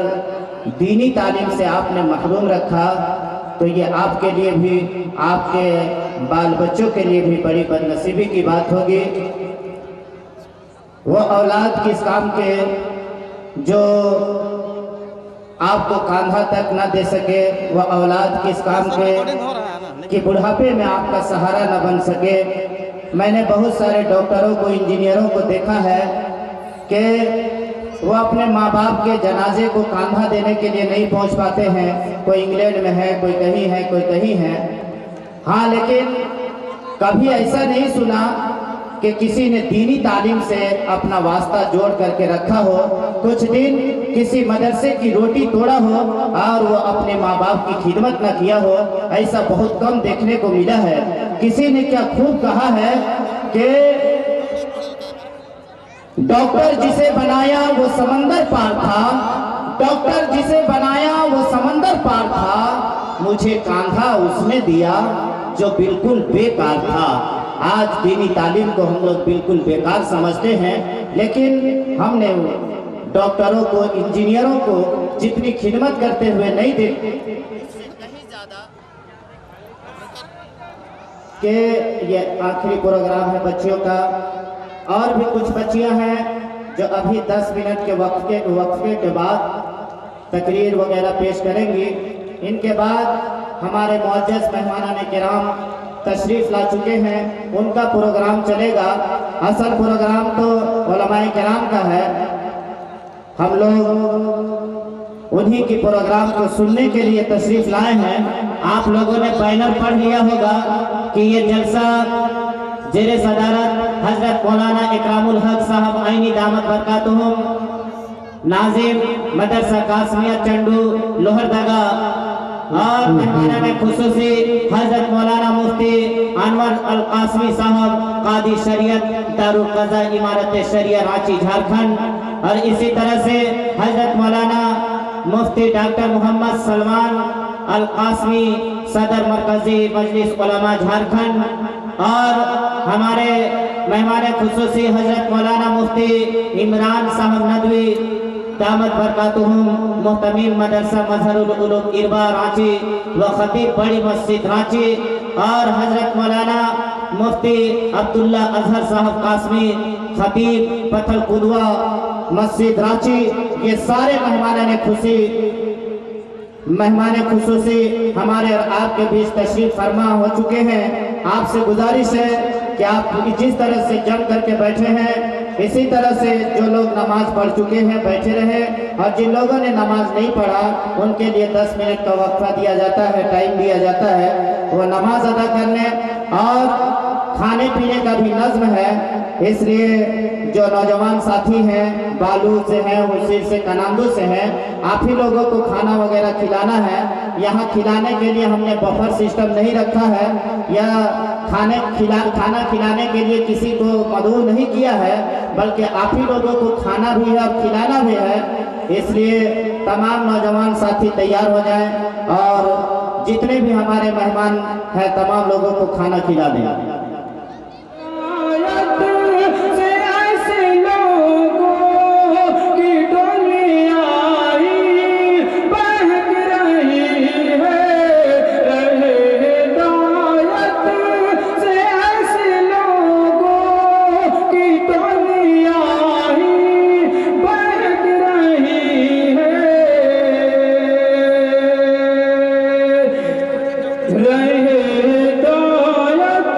दीनी तालीम से आपने महरूम रखा, तो ये आपके लिए भी, आपके बाल बच्चों के लिए भी बड़ी बदनसीबी की बात होगी। वो औलाद किस काम के जो आपको कांधा तक न दे सके, वो औलाद किस काम के कि बुढ़ापे में आपका सहारा न बन सके। मैंने बहुत सारे डॉक्टरों को, इंजीनियरों को देखा है कि वो अपने माँ बाप के जनाजे को कांधा देने के लिए नहीं पहुँच पाते हैं। कोई इंग्लैंड में है, कोई कहीं है, कोई कहीं है। हाँ, लेकिन कभी ऐसा नहीं सुना कि किसी ने दीनी तालीम से अपना वास्ता जोड़ करके रखा हो, कुछ दिन किसी मदरसे की रोटी तोड़ा हो और वो अपने माँ बाप की खिदमत न किया हो। ऐसा बहुत कम देखने को मिला है। किसी ने क्या खूब कहा है कि डॉक्टर जिसे बनाया वो समंदर पार था, डॉक्टर जिसे बनाया वो समंदर पार था, मुझे कांधा उसने दिया जो बिल्कुल बेकार था। आज दीनी तालीम को हम लोग बिल्कुल बेकार समझते हैं, लेकिन हमने डॉक्टरों को, इंजीनियरों को जितनी खिदमत करते हुए नहीं देखते कि ये आखिरी प्रोग्राम है बच्चियों का। और भी कुछ बच्चियां हैं जो अभी 10 मिनट के वक्फे के बाद तकरीर वगैरह पेश करेंगी। इनके बाद हमारे मुअज्जज़ मेहमानान किराम तशरीफ़ ला चुके हैं, उनका प्रोग्राम चलेगा। असल प्रोग्राम तो उलमाए किराम का है। हम लोग उन्हीं की प्रोग्राम को सुनने के लिए तशरीफ़ लाए हैं। आप लोगों ने बैनर पढ़ लिया होगा कि ये जलसा जेरे सदारत हजरत मौलाना इकरामुल हक साहब आइनी दामत बरकातुहुम, नाजिम मदरसा कासमिया चंडू लोहरदगा और मेहमानाने खुसूसी हजरत मौलाना मुफ्ती अनवर अल कासमी साहब कादी शरीयत दारुल कज़ा इमारत शरिया रांची झारखंड। और इसी तरह से हजरत मौलाना मुफ्ती डॉक्टर मोहम्मद सलमान अल कासमी सदर मरकजी मजलिस उलमा झारखंड। और हमारे मेहमान खुसूसी हजरत मौलाना मुफ्ती इमरान साहब नदवी दामत बरकातुहुम मुहतमीम मदरसा मजहरुल उलूम इरबा रांची व खतीब बड़ी मस्जिद रांची। और हजरत मौलाना मुफ्ती अब्दुल्ला अजहर साहब कासमी खतीब पथल कुदवा मस्जिद रांची। ये सारे मेहमान खुसूसी हमारे और आपके बीच तशरीफ फरमा हो चुके हैं। आपसे गुजारिश है कि आप जिस तरह से जम करके बैठे हैं, इसी तरह से जो लोग नमाज पढ़ चुके हैं बैठे रहे, और जिन लोगों ने नमाज नहीं पढ़ा उनके लिए 10 मिनट का वक्फा दिया जाता है, टाइम दिया जाता है, वो नमाज अदा करने। और खाने पीने का भी नज्म है, इसलिए जो नौजवान साथी हैं, बालू से हैं, हुसीर से, कनांदू से हैं, आप ही लोगों को खाना वगैरह खिलाना है। यहाँ खिलाने के लिए हमने बफर सिस्टम नहीं रखा है, या खाना खिलाने के लिए किसी को मदऊ नहीं किया है, बल्कि आप ही लोगों को खाना भी है और खिलाना भी है। इसलिए तमाम नौजवान साथी तैयार हो जाएं और जितने भी हमारे मेहमान हैं तमाम लोगों को खाना खिला दें। रहे दायत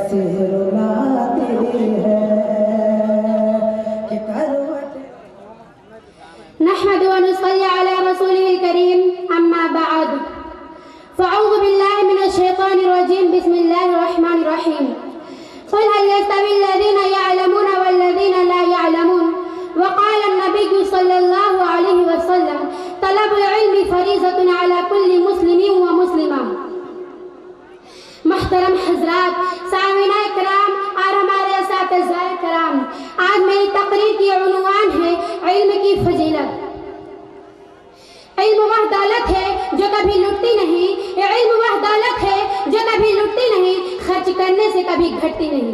कैसे रुलाती है कि करवट नहमदु व नुसल्ली अला रसूलिल करीम अम्मा बाद फ़अऊज़ु बिल्लाहि मिनश शैतानिर रजीम बिस्मिल्लाहिर रहमानिर रहीम क़ुल हल यस्तवील्लज़ीना यअलमूना वल्लज़ीना ला यअलमून वक़ाल अन्नबिय्यु सल्लल्लाहु अलैहि वसल्लम तलबुल इल्मि फ़रीज़तुन अला कुल्लि मुस्लिमिन व मुस्लिमा। मुहतरम हज़रात, सामीना कराम और हमारे असातिज़ाए कराम, आज मेरी तकरीर की उन्वान है इल्म की फजीलत। इल्म वह दौलत है जो कभी लुटती नहीं, इल्म वह दौलत है जो कभी लुटती नहीं, खर्च करने से कभी घटती नहीं।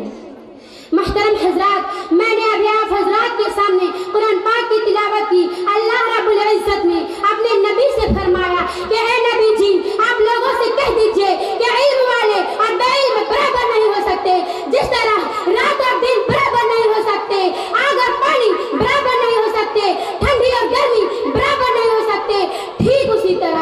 मुहतरम हज़रात, मैंने अभी आप हज़रात के सामने कुरान पाक की तिलावत की। अल्लाह रब्बुल इज़्ज़त ने अपने नबी से फरमाया कि ए नबी जी, आप लोगों से कह दीजिए कि इल्म वाले और बेइल्म बराबर नहीं हो सकते। जिस तरह रात और दिन बराबर नहीं हो सकते, आग और पानी बराबर नहीं हो सकते, ठंडी और गर्मी बराबर नहीं हो सकते, ठीक उसी तरह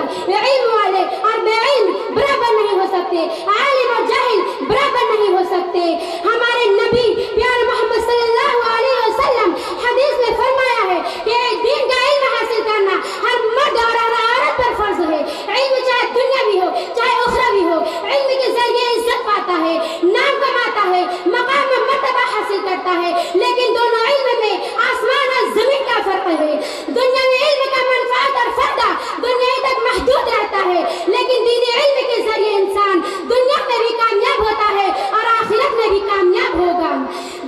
इल्म वाले और बेइल्म बराबर नहीं हो सकते, आलिम और जाहिल बराबर नहीं हो सकते। हमारे नबी प्यारे मोहम्मद सल्लल्लाहु अलैहि वसल्लम हदीस में फरमाया है कि दीन का इल्म हासिल करना हर मर्द और हर औरत पर फर्ज है। इल्म चाहे दुनियावी हो चाहे उखरवी हो, इल्म के जरिए इज्जत पाता है, नाम कमाता है, मकाम और मर्तबा हासिल करता है। लेकिन दोनों इल्म में आसमान और जमीन का फर्क है। दुनिया में इल्म का मनफात और फायदा दुनिया तक महदूद रहता है, लेकिन दीन इल्म के जरिए इंसान दुनिया में भी कामयाब होता है और आखिरत में भी कामयाब होगा।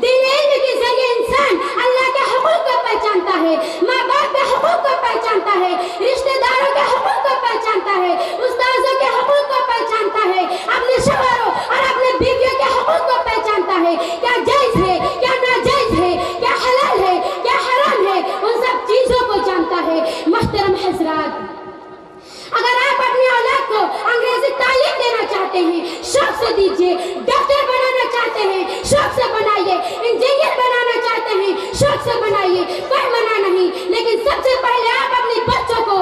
दीन इल्म के जरिए इंसान अल्लाह के हुकूक को पहचानता है, माँ बाप के हुकूक को पहचानता है, रिश्तेदारों के हुकूक को पहचानता है, उस्ताजों के हुकूक को पहचानता है, अपने शौहरों और अपने बीवियों के हुकूक को पहचानता है। क्या जायज है, क्या नाजायज है, क्या हलाल है, क्या हराम है, उन सब चीजों को जानता है। मुहतरम हज़रात, अगर आप अपनी औलाद को अंग्रेजी तालीम देना चाहते हैं, शौक से दीजिए। डॉक्टर बनाना चाहते हैं, शौक से बनाइए। इंजीनियर बनाना चाहते हैं, शौक से बनाइए, कोई मना नहीं। लेकिन सबसे पहले आप अपने बच्चों को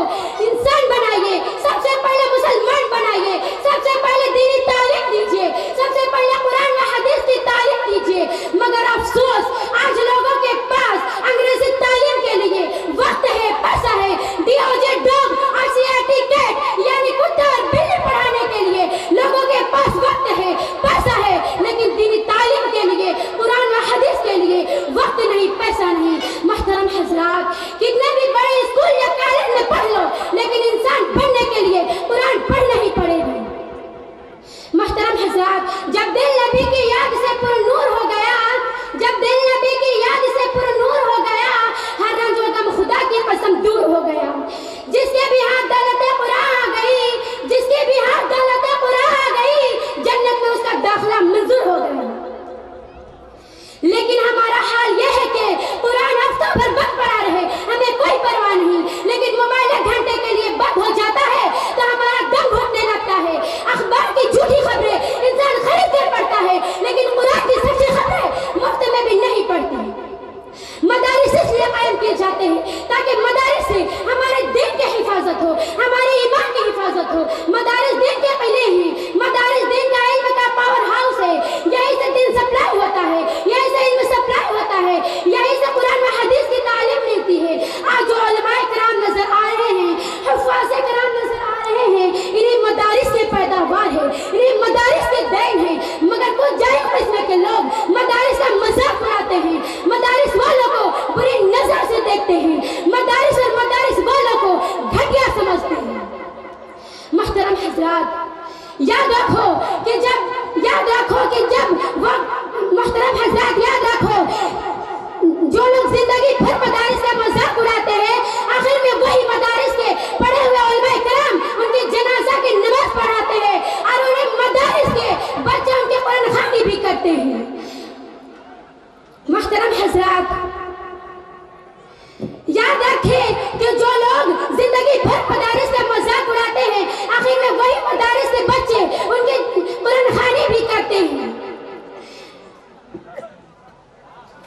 इंसान बनाइए, सबसे पहले मुसलमान बनाइए, सबसे पहले दीनी तालीम दीजिए, सबसे पहले कुरान व हदीस की तालीम दीजिए। मगर अफसोस, आज लोगों के पास अंग्रेजी तालीम के लिए वक्त है, पैसा है, डीओजे डॉग और सीआईटी कैट यानी कुत्ते और बिल्ली पढ़ाने के लिए लोगों के पास वक्त है, पैसा है, लेकिन दीनी तालीम के लिए, कुरान व हदीस के लिए वक्त नहीं, पैसा नहीं। मुहतरम हज़रात, कितने भी बड़े स्कूल या कॉलेज में पढ़ लो, लेकिन इंसान पढ़ने के लिए कुरान पढ़ना ही पड़ेगा। मुहतरम हज़रात, जब दिल नबी की याद से पुरनूर हो गया, जब दिल नबी की याद से पुरनूर हो गया, हर रंज व गम खुदा की कसम दूर हो गया। जिसके भी हाथ दौलत कुरान आ गई, जिसके भी हाथ दौलत कुरान आ गई, जन्नत में उसका दाखिला मंजूर हो गया। लेकिन हमारा हाल यह है कि कुरान हफ्तों भर बंद पड़ा रहे, हमें कोई परवाह नहीं। लेकिन मोबाइल एक घंटे के लिए बंद हो जाता है तो हमारा दम घुटने लगता है। अखबार की झूठी खबरें इंसान खरीद कर पढ़ता है, लेकिन कुरान की सच्ची खबरें मुफ्त में भी नहीं पढ़ती। मदारिस इसलिए कायम किए जाते हैं ताकि मदारिस से हमारे दिन की हिफाजत हो, हमारे ईमान की हिफाजत हो। मदारिस दिन के किले हैं, मदारिस दिन का इल्म का पावर हाउस है। यही से दिन सप्लाई होता है, यही से इल्म सप्लाई होता है, यही से कुरान व हदीस की तालीम मिलती है। आज जो उलमाए कराम नजर आ रहे हैं, हुफ़ाज़े कराम नजर आ रहे हैं, इन्हीं मदारिस से पैदावार है, इन्हीं मदारिस के देन है। मगर कुछ जाहिल किस्म के लोग मदारिस का मजाक उड़ाते हैं, मदारिस वालों को बुरी नजर से देखते हैं, मदारिस और मदारिस वालों को घटिया समझते हैं। मुहतरम हज़रात, याद रखो कि जब मुहतरम हज़रात, याद रखो जो लोग जिंदगी भर मदारिस का मजाक उड़ाते हैं, आखिर में वही मदारिस के पढ़े हुए उलमाए कराम उनकी जनाजा की नमाज पढ़ाते हैं और उन्हें मदारिस के बच्चे उनके कुरान ख़वानी भी करते हैं। मुहतरम हज़रात, याद रखें कि जो लोग जिंदगी भर मदारिस का मजाक उड़ाते हैं, आखिर में वही मदारिस के बच्चे उनके कुरान ख़वानी भी करते हैं।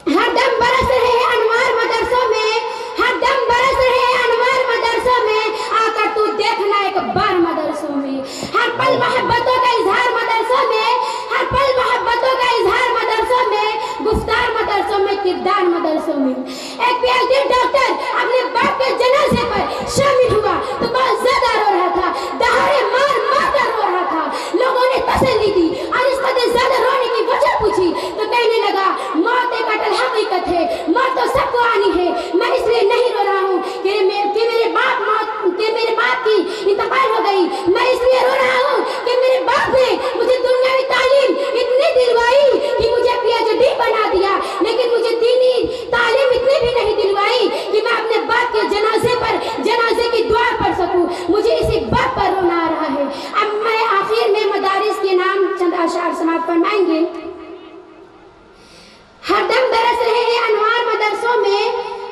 हर दम बरस रहे हैं अनवार मदरसों में, हर दम बरस रहे हैं अनवार मदरसों में, आकर तू देखना एक बार मदरसों में। हर पल मोहब्बतों का इजहार मदरसों में, हर पल मोहब्बतों का इजहार अशार समाप्त फरमाएंगे। हरदम बरस रहे हैं अनवार मदरसों में,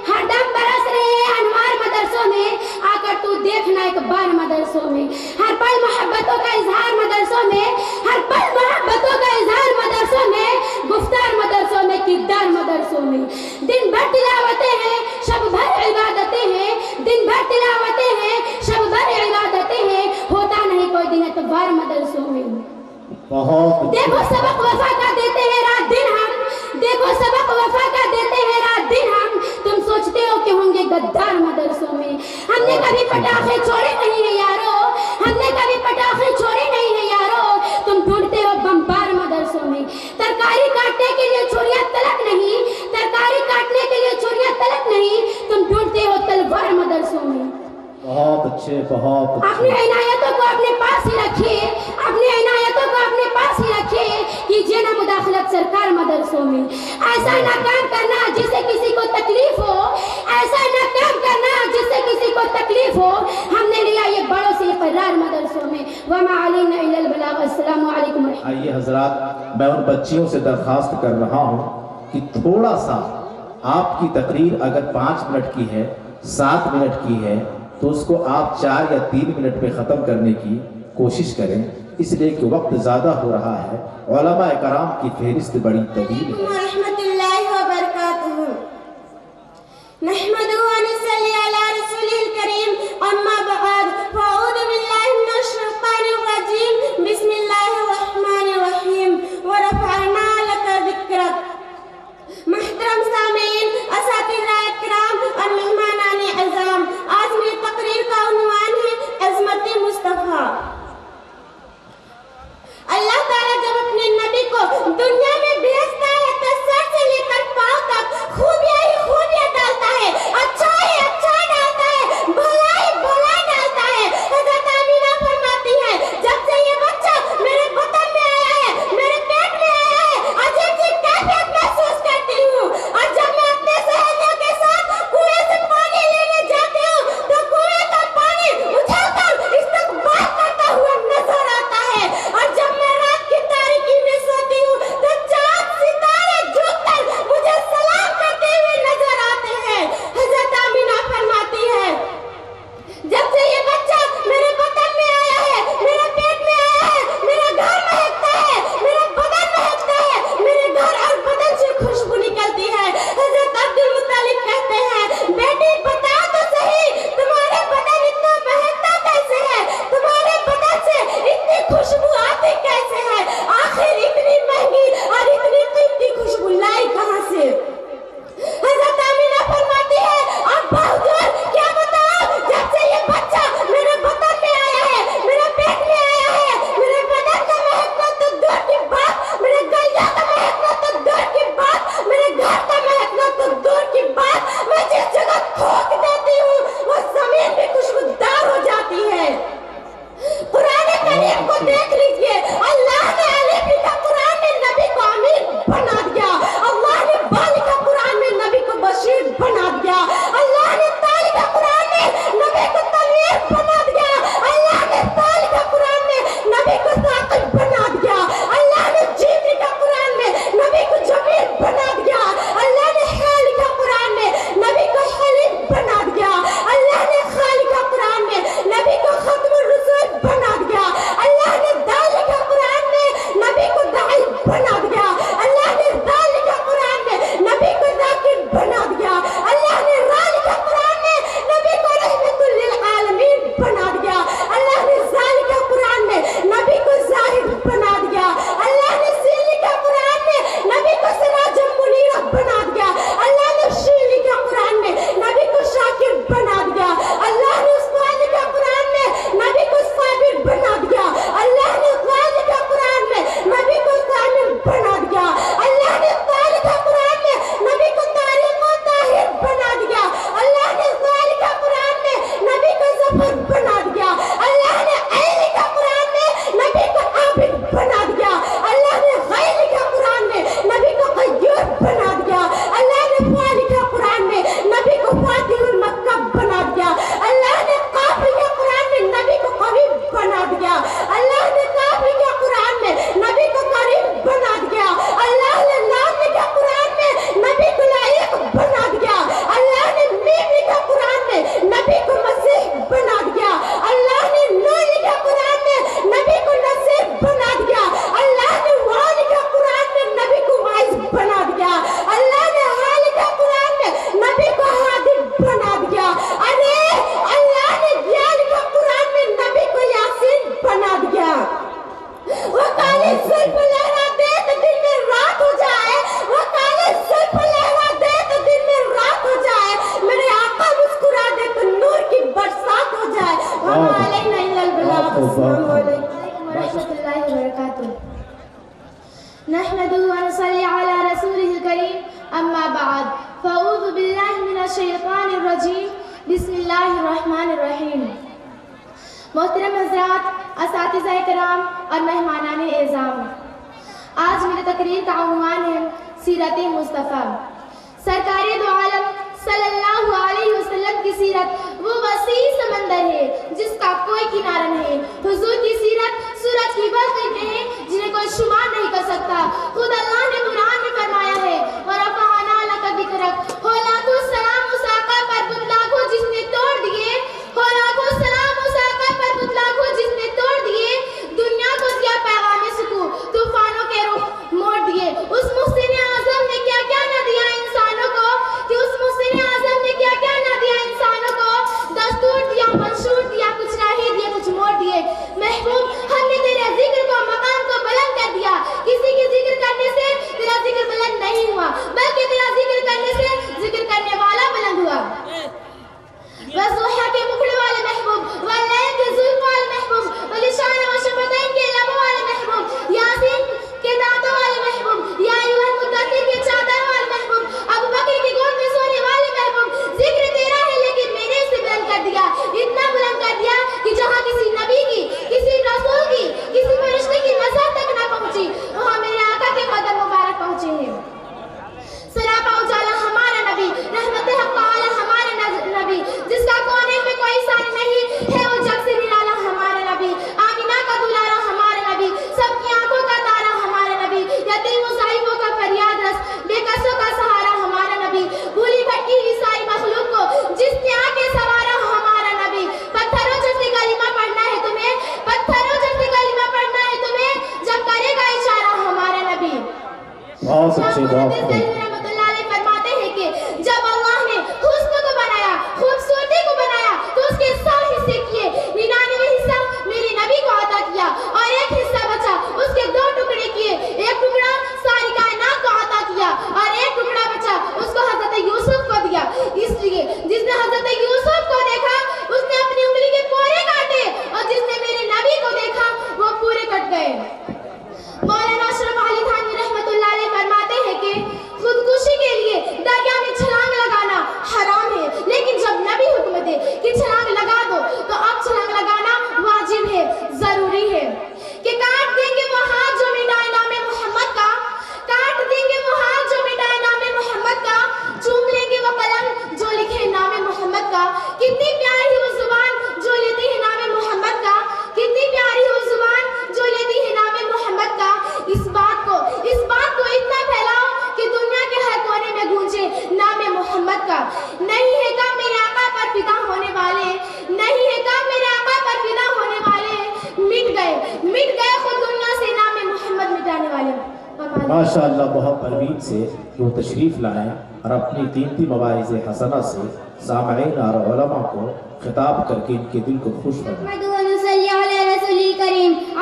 हरदम बरस रहे हैं अनवार मदरसों में, आकर तू देखना एक बार मदरसों में। हर पल मोहब्बतों का इजहार मदरसों में, हर पल मोहब्बतों का इजहार मदरसों में, गुफ्तार मदरसों में, किरदार मदरसों में। दिन भर तिलावतें हैं, शब भर इबादतें हैं, दिन भर तिलावतें हैं, शब भर इबादतें हैं, होता नहीं कोई दिन एतवार मदरसों में। बहुत देखो सबक वफा का देते हैं रात दिन हम, देखो सबक वफा का देते हैं रात दिन हम, तुम सोचते हो कि होंगे गद्दार मदरसों में। हमने कभी पटाखे छोड़े नहीं है यारो, हमने कभी पटाखे छोड़े नहीं है यारो, तुम ढूंढते हो बम्बार मदरसों में। तरकारी काटने के लिए छुरियां तलक नहीं, तरकारी काटने के लिए छुरियां तलक नहीं, तुम ढूंढते हो तलवार मदरसों में। बहुत अच्छे, बहुत अपनी अच्छे। इनायतों को अपने पास ही रखिए, अपनी इनायतों को अपने पास ही रखिए, कीजिए ना मुदाखलत सरकार मदरसों में। ऐसा ना काम करना जिससे किसी को तकलीफ हो, ऐसा ना काम करना जिससे किसी को तकलीफ हो। हमने लिया ये बड़ों से इकरार मदरसों में। वमा अलैना इल्लल बलाग। अस्सलामु अलैकुम। आइए हजरात, मैं उन बच्चियों से दरखास्त कर रहा हूँ कि थोड़ा सा आपकी तकरीर अगर 5 मिनट की है, 7 मिनट की है, तो उसको आप 4 या 3 मिनट में ख़त्म करने की कोशिश करें, इसलिए कि वक्त ज़्यादा हो रहा है। उलमा कराम की फहरिस्त बड़ी तवील है। रहमतुल्लाहि व बरकातुहू। नहमदुहु व नसल्ली अला रसूलिल करीम, अम्मा बाद, फ़अऊज़ु बिल्लाहि मिनश शैतानिर रजीम, बिस्मिल्लाहिर रहमानिर रहीम, व रफ़अना लका ज़िक्रक। मुहतरम सामीन, असातिज़ा इकराम और मेहमानाने अज़ाम, आज मेरी तकरीर का उन्वान है अज़मत मुस्तफ़ा। अल्लाह ताला जब अपने नबी को दुनिया में भेजता है तो सर से लेकर पांव तक खूबियां ही खूबियां डालता है। अच्छा है, अच्छा ना जुल्फ लहरा दे तो दिन में रात हो जाए, वो काले जुल्फ लहरा दे तो दिन में रात हो जाए, मेरे आका मुस्कुरा दे तो नूर की बरसात हो जाए। नहमदुहु व नसल्ली अला रसूलिल करीम, अम्मा बाद, फ़अऊज़ु बिल्लाहि मिनश शैतानिर रजीम, बिस्मिल्लाहिर रहमानिर रहीम। मोहतरम हज़रात, असातिज़ा किराम और मेहमानाने एज़ाम, आज मेरी तकरीर का उन्वान है सीरत मुस्तफ़ा। सरकारे दो आलम सल्लल्लाहु अलैहि वसल्लम की सीरत वो वसी समंदर है जिसका कोई किनारा नहीं। हुजूर की सीरत सूरज की बरकत है जिन्हें कोई शुमार नहीं कर सकता। खुद अल्लाह ने कुरान में फरमाया है, और रफ़अना लका ज़िक्रक, हो लाखों सलाम उस आका पर बुतलाखों जिसने तोड़ दिए, हो लाखों सलाम उस आका पर बुतलाखों जिसने तोड़ दिए, दुनिया को दिया पैगाम सुकून, तूफानों के रुख मोड़ दिए। उस मुहसिन आज़म ने क्या क्या न दिया इंसानों को, कि उस मुहसिन आज़म ने क्या क्या न दिया इंसानों को, दस्तूर दिया, मंशूर दिया, कुछ राही दिए, कुछ मोड़ दिए। महबूब, हमने तेरे जिक्र को, मकाम को बुलंद कर दिया। किसी के जिक्र करने से तेरा जिक्र बुलंद नहीं हुआ, बल्कि तेरा जिक्र करने से जिक्र करने वाला बुलंद हुआ। वज़ुहा के मुखड़े वाले महबूब, वल्लैल के जुल्फ़ वाले महबूब, वलिशान व शफ़तैन के लबों वाले महबूब, यासीन के दांतों वाले महबूब, या अय्युहल मुद्दस्सिर के चादर वाले महबूब, अबू बकर की गोद में सोने वाले महबूब। जिक्र तेरा है लेकिन मैंने इसे बुलंद कर दिया, इतना बुलंद कर दिया कि जहाँ किसी नबी की, किसी रसूल की, किसी फरिश्ते की नजर तक न पहुंची, वहाँ मेरे आका के कदम मुबारक पहुंचे हैं। सरापा उजाला हमारा नबी, रहमत हक़ आला हमारा नबी, जिसका कोने में कोई साथ नहीं है, वो जग से निराला हमारा नबी। आमिना का दुलारा हमारा नबी, सबकी आंखों का तारा हमारा नबी, यतीम ज़ाइफों का फरियाद रस, बेकसों का सहारा हमारा नबी, भूली भटकी हुई सारी मखलूक को जिसने आके सवारा हमारा नबी। पत्थरों जैसे कलिमा पढ़ना है तुम्हें, पत्थरों जैसे कलिमा पढ़ना है तुम्हें, जब करेगा इशारा हमारा नबी। बहुत अच्छे, बहुत फरमाते हैं कि जब अल्लाह ने हुस्न को बनाया, खूबसूरती को बनाया, तो उसके 100 हिस्से किए, 99 हिस्सा मेरे नबी को अता किया, और एक हिस्सा बचा, उसके 2 टुकड़े किए। एक टुकड़ा सारी कायनात को अता किया, और एक टुकड़ा बचा, उसको हजरत यूसुफ को दिया। इसलिए जिसने हजरत यूसुफ को देखा उसने अपनी उंगली के पोरे काटे, और जिसने मेरे नबी को देखा वो पूरे कट गए। मौलाना अशरफ अली थानवी रहमतुल्लाह अलैह फरमाते हैं कि खुदकुशी के लिए दरिया में छलांग लगाना हराम है, लेकिन जब नबी हुक्म दे कि छलांग लगा दो, तो अब छलांग लगाना वाजिब है, जरूरी है। कि काट देंगे वो हाथ जो मिटाए नामे मोहम्मद का, काट देंगे वो हाथ जो मिटाए नामे मोहम्मद का, चूम लेंगे वो कलम जो लिखे नामे मोहम्मद का। कितनी प्यारी वो जुबान जो लेती है नामे मोहम्मद का, कितनी प्यारी वो जुबान जो लेती है नामे मोहम्मद का। इस बात को इतना फैलाओ कि दुनिया के हर कोने में गूंजे नामे मोहम्मद का। नहीं है का मेरे आका पर फिदा होने वाले, नहीं है का मेरे आका पर फिदा होने वाले, मिट गए खुद दुनिया से नामे मोहम्मद मिटाने वाले। माशाअल्लाह, बहुत परवीन से जो तशरीफ लाए और अपनी कीमती मवाइज़ हसना से सामईन और उलमा को खिताब करके इनके दिल को खुश बनाए।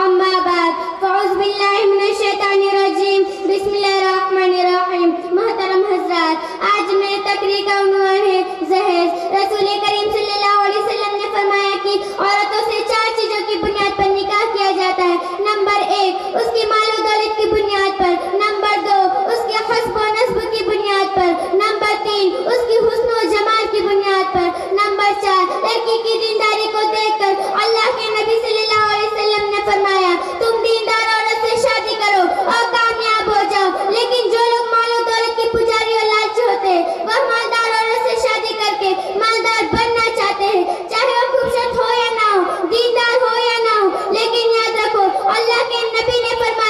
अम्मा बाद, फ़अऊज़ु बिल्लाहि मिनश शैतानिर रजीम, बिस्मिल्लाहिर्रहमानिर रहीम। मोहतरम हज़रात, आज मेरे तकरीर का उन्वान है जहेज। रसूल करीम सल्लल्लाहु अलैहि वसल्लम ने फरमाया कि औरतों से 4 चीज़ों की बुनियाद पर निकाह किया जाता है। नंबर 1 उसकी मालो दौलत की बुनियाद पर, नंबर 2 उसके हस्ब व नस्ब की बुनियाद पर, नंबर 3 उसकी हुस्न व जमाल की बुनियाद पर, नंबर 4 लड़की की दीनदारी को देखकर अल्लाह के नबी सल्लल्लाहु अलैहि वसल्लम ने फरमाया, तुम दीनदार औरत से शादी करो और कामयाब हो जाओ। लेकिन जो लोग मालो दौलत के पुजारी और लालची होते हैं, वह मालदार औरत से शादी करके मालदार बनना चाहते हैं, चाहे वो खूबसूरत हो या ना हो, दीनदार हो या ना हो। लेकिन याद रखो, अल्लाह के नबी ने फरमाया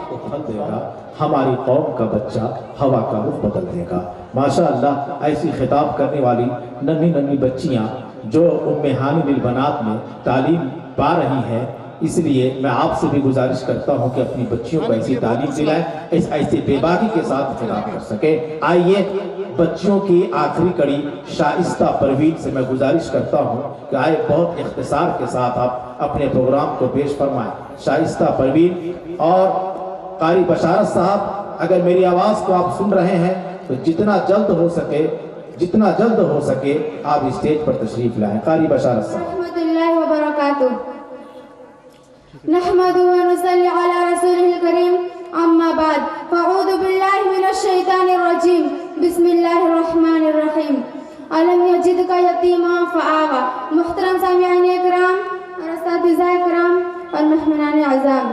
को फल देगा, हमारी कौम का बच्चा हवा का रुख बदल देगा। माशाअल्लाह, ऐसी खिताब करने वाली नन्ही नन्ही बच्चियाँ जो उम्मेहानी दिल बनात में तालीम पा रही हैं, इसलिए मैं आपसे भी गुजारिश करता हूं कि अपनी बच्चियों को ऐसी तालीम दिलाएं, इस ऐसी बेबाकी के साथ खिताब कर सके। आइए बच्चियों की आखिरी कड़ी शाइस्ता परवीन से मैं गुजारिश करता हूं कि आए बहुत इख्तिसार के साथ आप अपने प्रोग्राम को पेश फरमाएं। शाइस्ता परवीन और कारी बशारत साहब, अगर मेरी आवाज को आप सुन रहे हैं तो जितना जल्द हो सके आप स्टेज पर तशरीफ लाएं। कारी बशारत साहब। नहमदुहु व नसल्ली अला रसूलिल करीम, अम्मा बाद, फ़अऊज़ु बिल्लाहि मिनश शैतानिर रजीम, बिस्मिल्लाहिर रहमानिर रहीम। अलम यजिदका यतीमा फ़आवा। मुहतरम सामिईन इकराम और असातिज़ा इकराम और मेहमानान आज़ाम,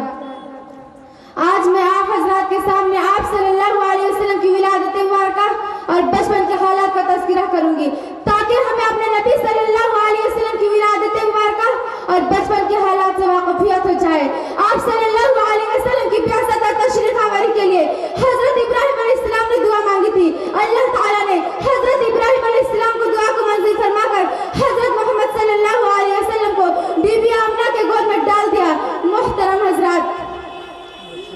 आज मैं आप हज़रात के सामने आप सल्लल्लाहु अलैहि वसल्लम की विलादत मुबारका और बचपन के हालात का तज़किरा करूंगी, ताकि हमें अपने नबी सल्लल्लाहु अलैहि वसल्लम की विलादत मुबारका और बचपन के हालात से वाक़फ़ियत हो जाए। आप सल्लल्लाहु अलैहि वसल्लम की बिअसत और तशरीफ़ आवरी के लिए हज़रत इब्राहिम अलैहिस्सलाम ने दुआ मांगी थी। अल्लाह ताला ने हज़रत इब्राहिम अलैहिस्सलाम को दुआ को मंजूर फरमाकर हज़रत मोहम्मद सल्लल्लाहु अलैहि वसल्लम को बीबी आमना के गोद में डाल दिया। मुहतरम हज़रात,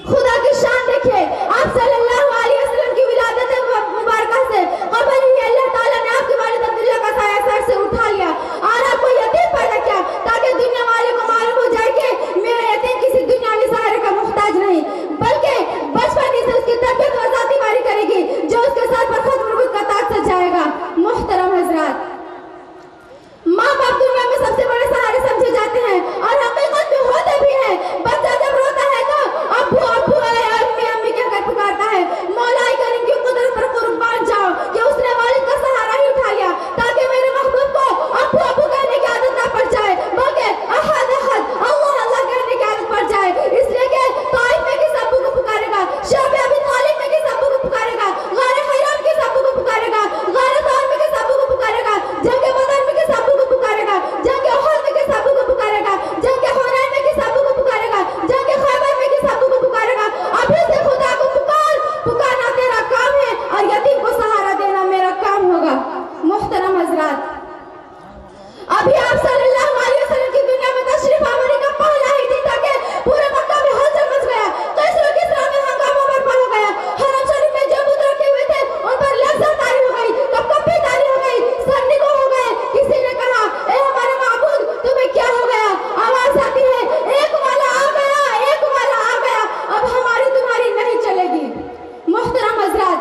खुदा की शान देखिए, आप सल्लल्लाहु अलैहि वसल्लम की विलादत मुबारका से कबल ही अल्लाह ताला ने आपके वालिद अब्दुल्ला का साया सर से उठा लिया और आपको यतीम पैदा किया, ताकि दुनिया वाले को मालूम हो जाए कि मेरा यतीम किसी दुनियावी सहारे का मुहताज नहीं, बल्कि बचपन ही से उसकी तबीयत वजाती बारी करेगी जो उसके साथ पर खत्म का ताज से जाएगा। मुहतरम हज़रात, माँ बाप दुनिया में सबसे बड़े सहारे समझे जाते हैं और हकीकत में होते भी हैं। बच्चा जब रोता है तो अब्बू अब्बू अम्मी अम्मी कहकर पुकारता है। मौला करीम की कुदरत पर कुर्बान जाओ कि उसने वालिद का सहारा ही उठा लिया, ताकि मेरे महबूब को अब्बू अब्बू कहने की आदत ना पड़ जाए, बल्कि अहद अहद अल्लाह अल्लाह कहने की आदत पड़ जाए। इसलिए कि ताइफ में किस अब्बू को पुकारेगा, शाब अबी तालिब में किस अब्बू को पुकारेगा, गारे हैरान किस अब्बू को पुकारेगा, गारे तौर में किस अब्बू को पुकारेगा, जंग बदर में किस अब्बू को पुकारेगा, जंग उहद में किस अब्बू को पुकारेगा, जंग हुनैन में किस अब्बू को पुकारेगा, जंग खैबर में किस अब्बू को पुकारेगा। अभी से खुदा को पुकारना तेरा काम है और यतीम को सहारा देना मेरा काम होगा। मुहतरम हज़रात, अभी आप सल्लल्लाहु अलैहि वसल्लम की दुनिया में तशरीफ आवरी का पहला ही दिन था कि पूरे मक्का में हलचल मच गया, किस्रा में हंगामा बर्पा हो गया। हरम शरीफ में जो बुत रखे हुए थे उन पर लज्जत तारी हो गई, कपकपी तारी हो गई, सर निगो हो गए। किसी ने कहा, ए हमारे माबूद, तुम्हें क्या हो गया? आवाज आती है, एक वाला आ गया, एक वाला आ गया, अब हमारी तुम्हारी नहीं चलेगी। मुहतरम हज़रात,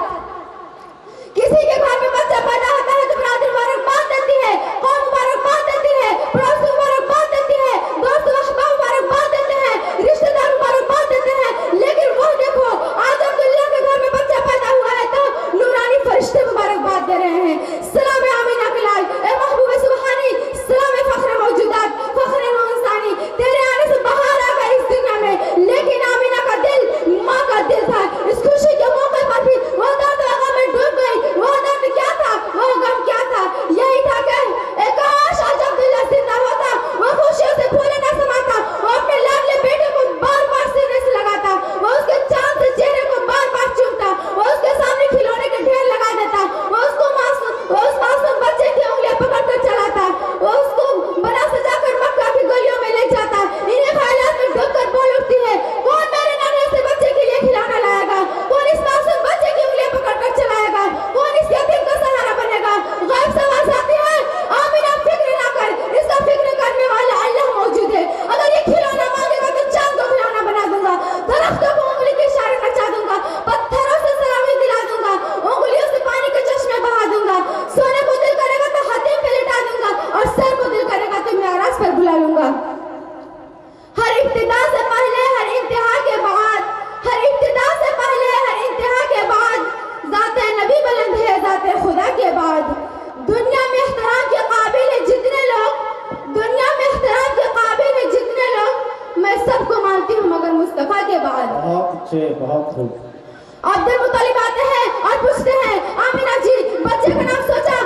किसी के घर में बच्चा पैदा होता है तो बरादरी मुबारकबाद देती है, कौम मुबारकबाद देती है, पड़ोस मुबारकबाद देती है, दोस्त अहबाब मुबारकबाद देते हैं, रिश्तेदार मुबारकबाद देते हैं। लेकिन वो देखो, आज अब्दुल्ला के घर में बच्चा पैदा हुआ है तो नूरानी फरिश्ते मुबारकबाद दे रहे हैं। सलाम आमीना के लाल, ए महबूब सुबहानी, सलाम फख्र मौजूदात, फख्र इंसानी, तेरे आने से बाहर आ गई इस दुनिया में। लेकिन आमीना का दिल माँ का दिल था। इस खुशी के मौके पर भी वो दर्द में डूब गई। वो दर्द क्या था, वो गम क्या था? यही था कि एक काश आज अब्दुल्ला जिंदा होता, वो खुशियों से फूले न समाता, वो अपने लाडले बेटे को बार बार सीने से लगाता, वो उसके चांद से चेहरे को बार बार चूमता, वो उसके सामने खिलौने के ढेर लगा देता, वो उस मासूम बच्चे की उंगलियां पकड़कर चलाता, वो उसको बना सजाकर मक्का की गलियों में ले जाता। इन्हीं ख्यालात में डूबकर बोल उठती है, कौन मेरे नन्हे से बच्चे के लिए खिलौना लाएगा, कौन इस मासूम बच्चे की उंगलियां पकड़कर चलाएगा, कौन इस यतीम का सहारा बनेगा? गैब से आवाज आती है, आमीना फिक्र ना कर, इसका फिक्र करने वाला अल्लाह मौजूद है। अगर ये खिलौना मांगेगा तो चांद को खिलौना बना दूंगा, दरख्तों को उंगली के इशारे नचा दूंगा, पत्थरों से सलामी दिला दूंगा, उंगलियों से पानी के चश्मे बहा दूंगा, सोने को दिल करेगा तो हथेली पे लिटा दूंगा और सर को दिल करेगा तो मेराज पर बुला लूंगा। हर इब्तिदा से पहले हर इंतहा के बाद, हर इब्तिदा से पहले हर इंतहा के बाद, ज़ाते नबी बुलंद है ज़ाते खुदा के बाद। दुनिया में एहतराम के काबिल है जितने लोग, दुनिया में एहतराम के काबिल है जितने लोग, मैं सबको मानती हूँ मगर मुस्तफा के बाद। बहुत अच्छे, बहुत खूब। अब्दुल मुत्तलिब आते हैं और पूछते हैं, आमीना जी बच्चे का नाम सोचा?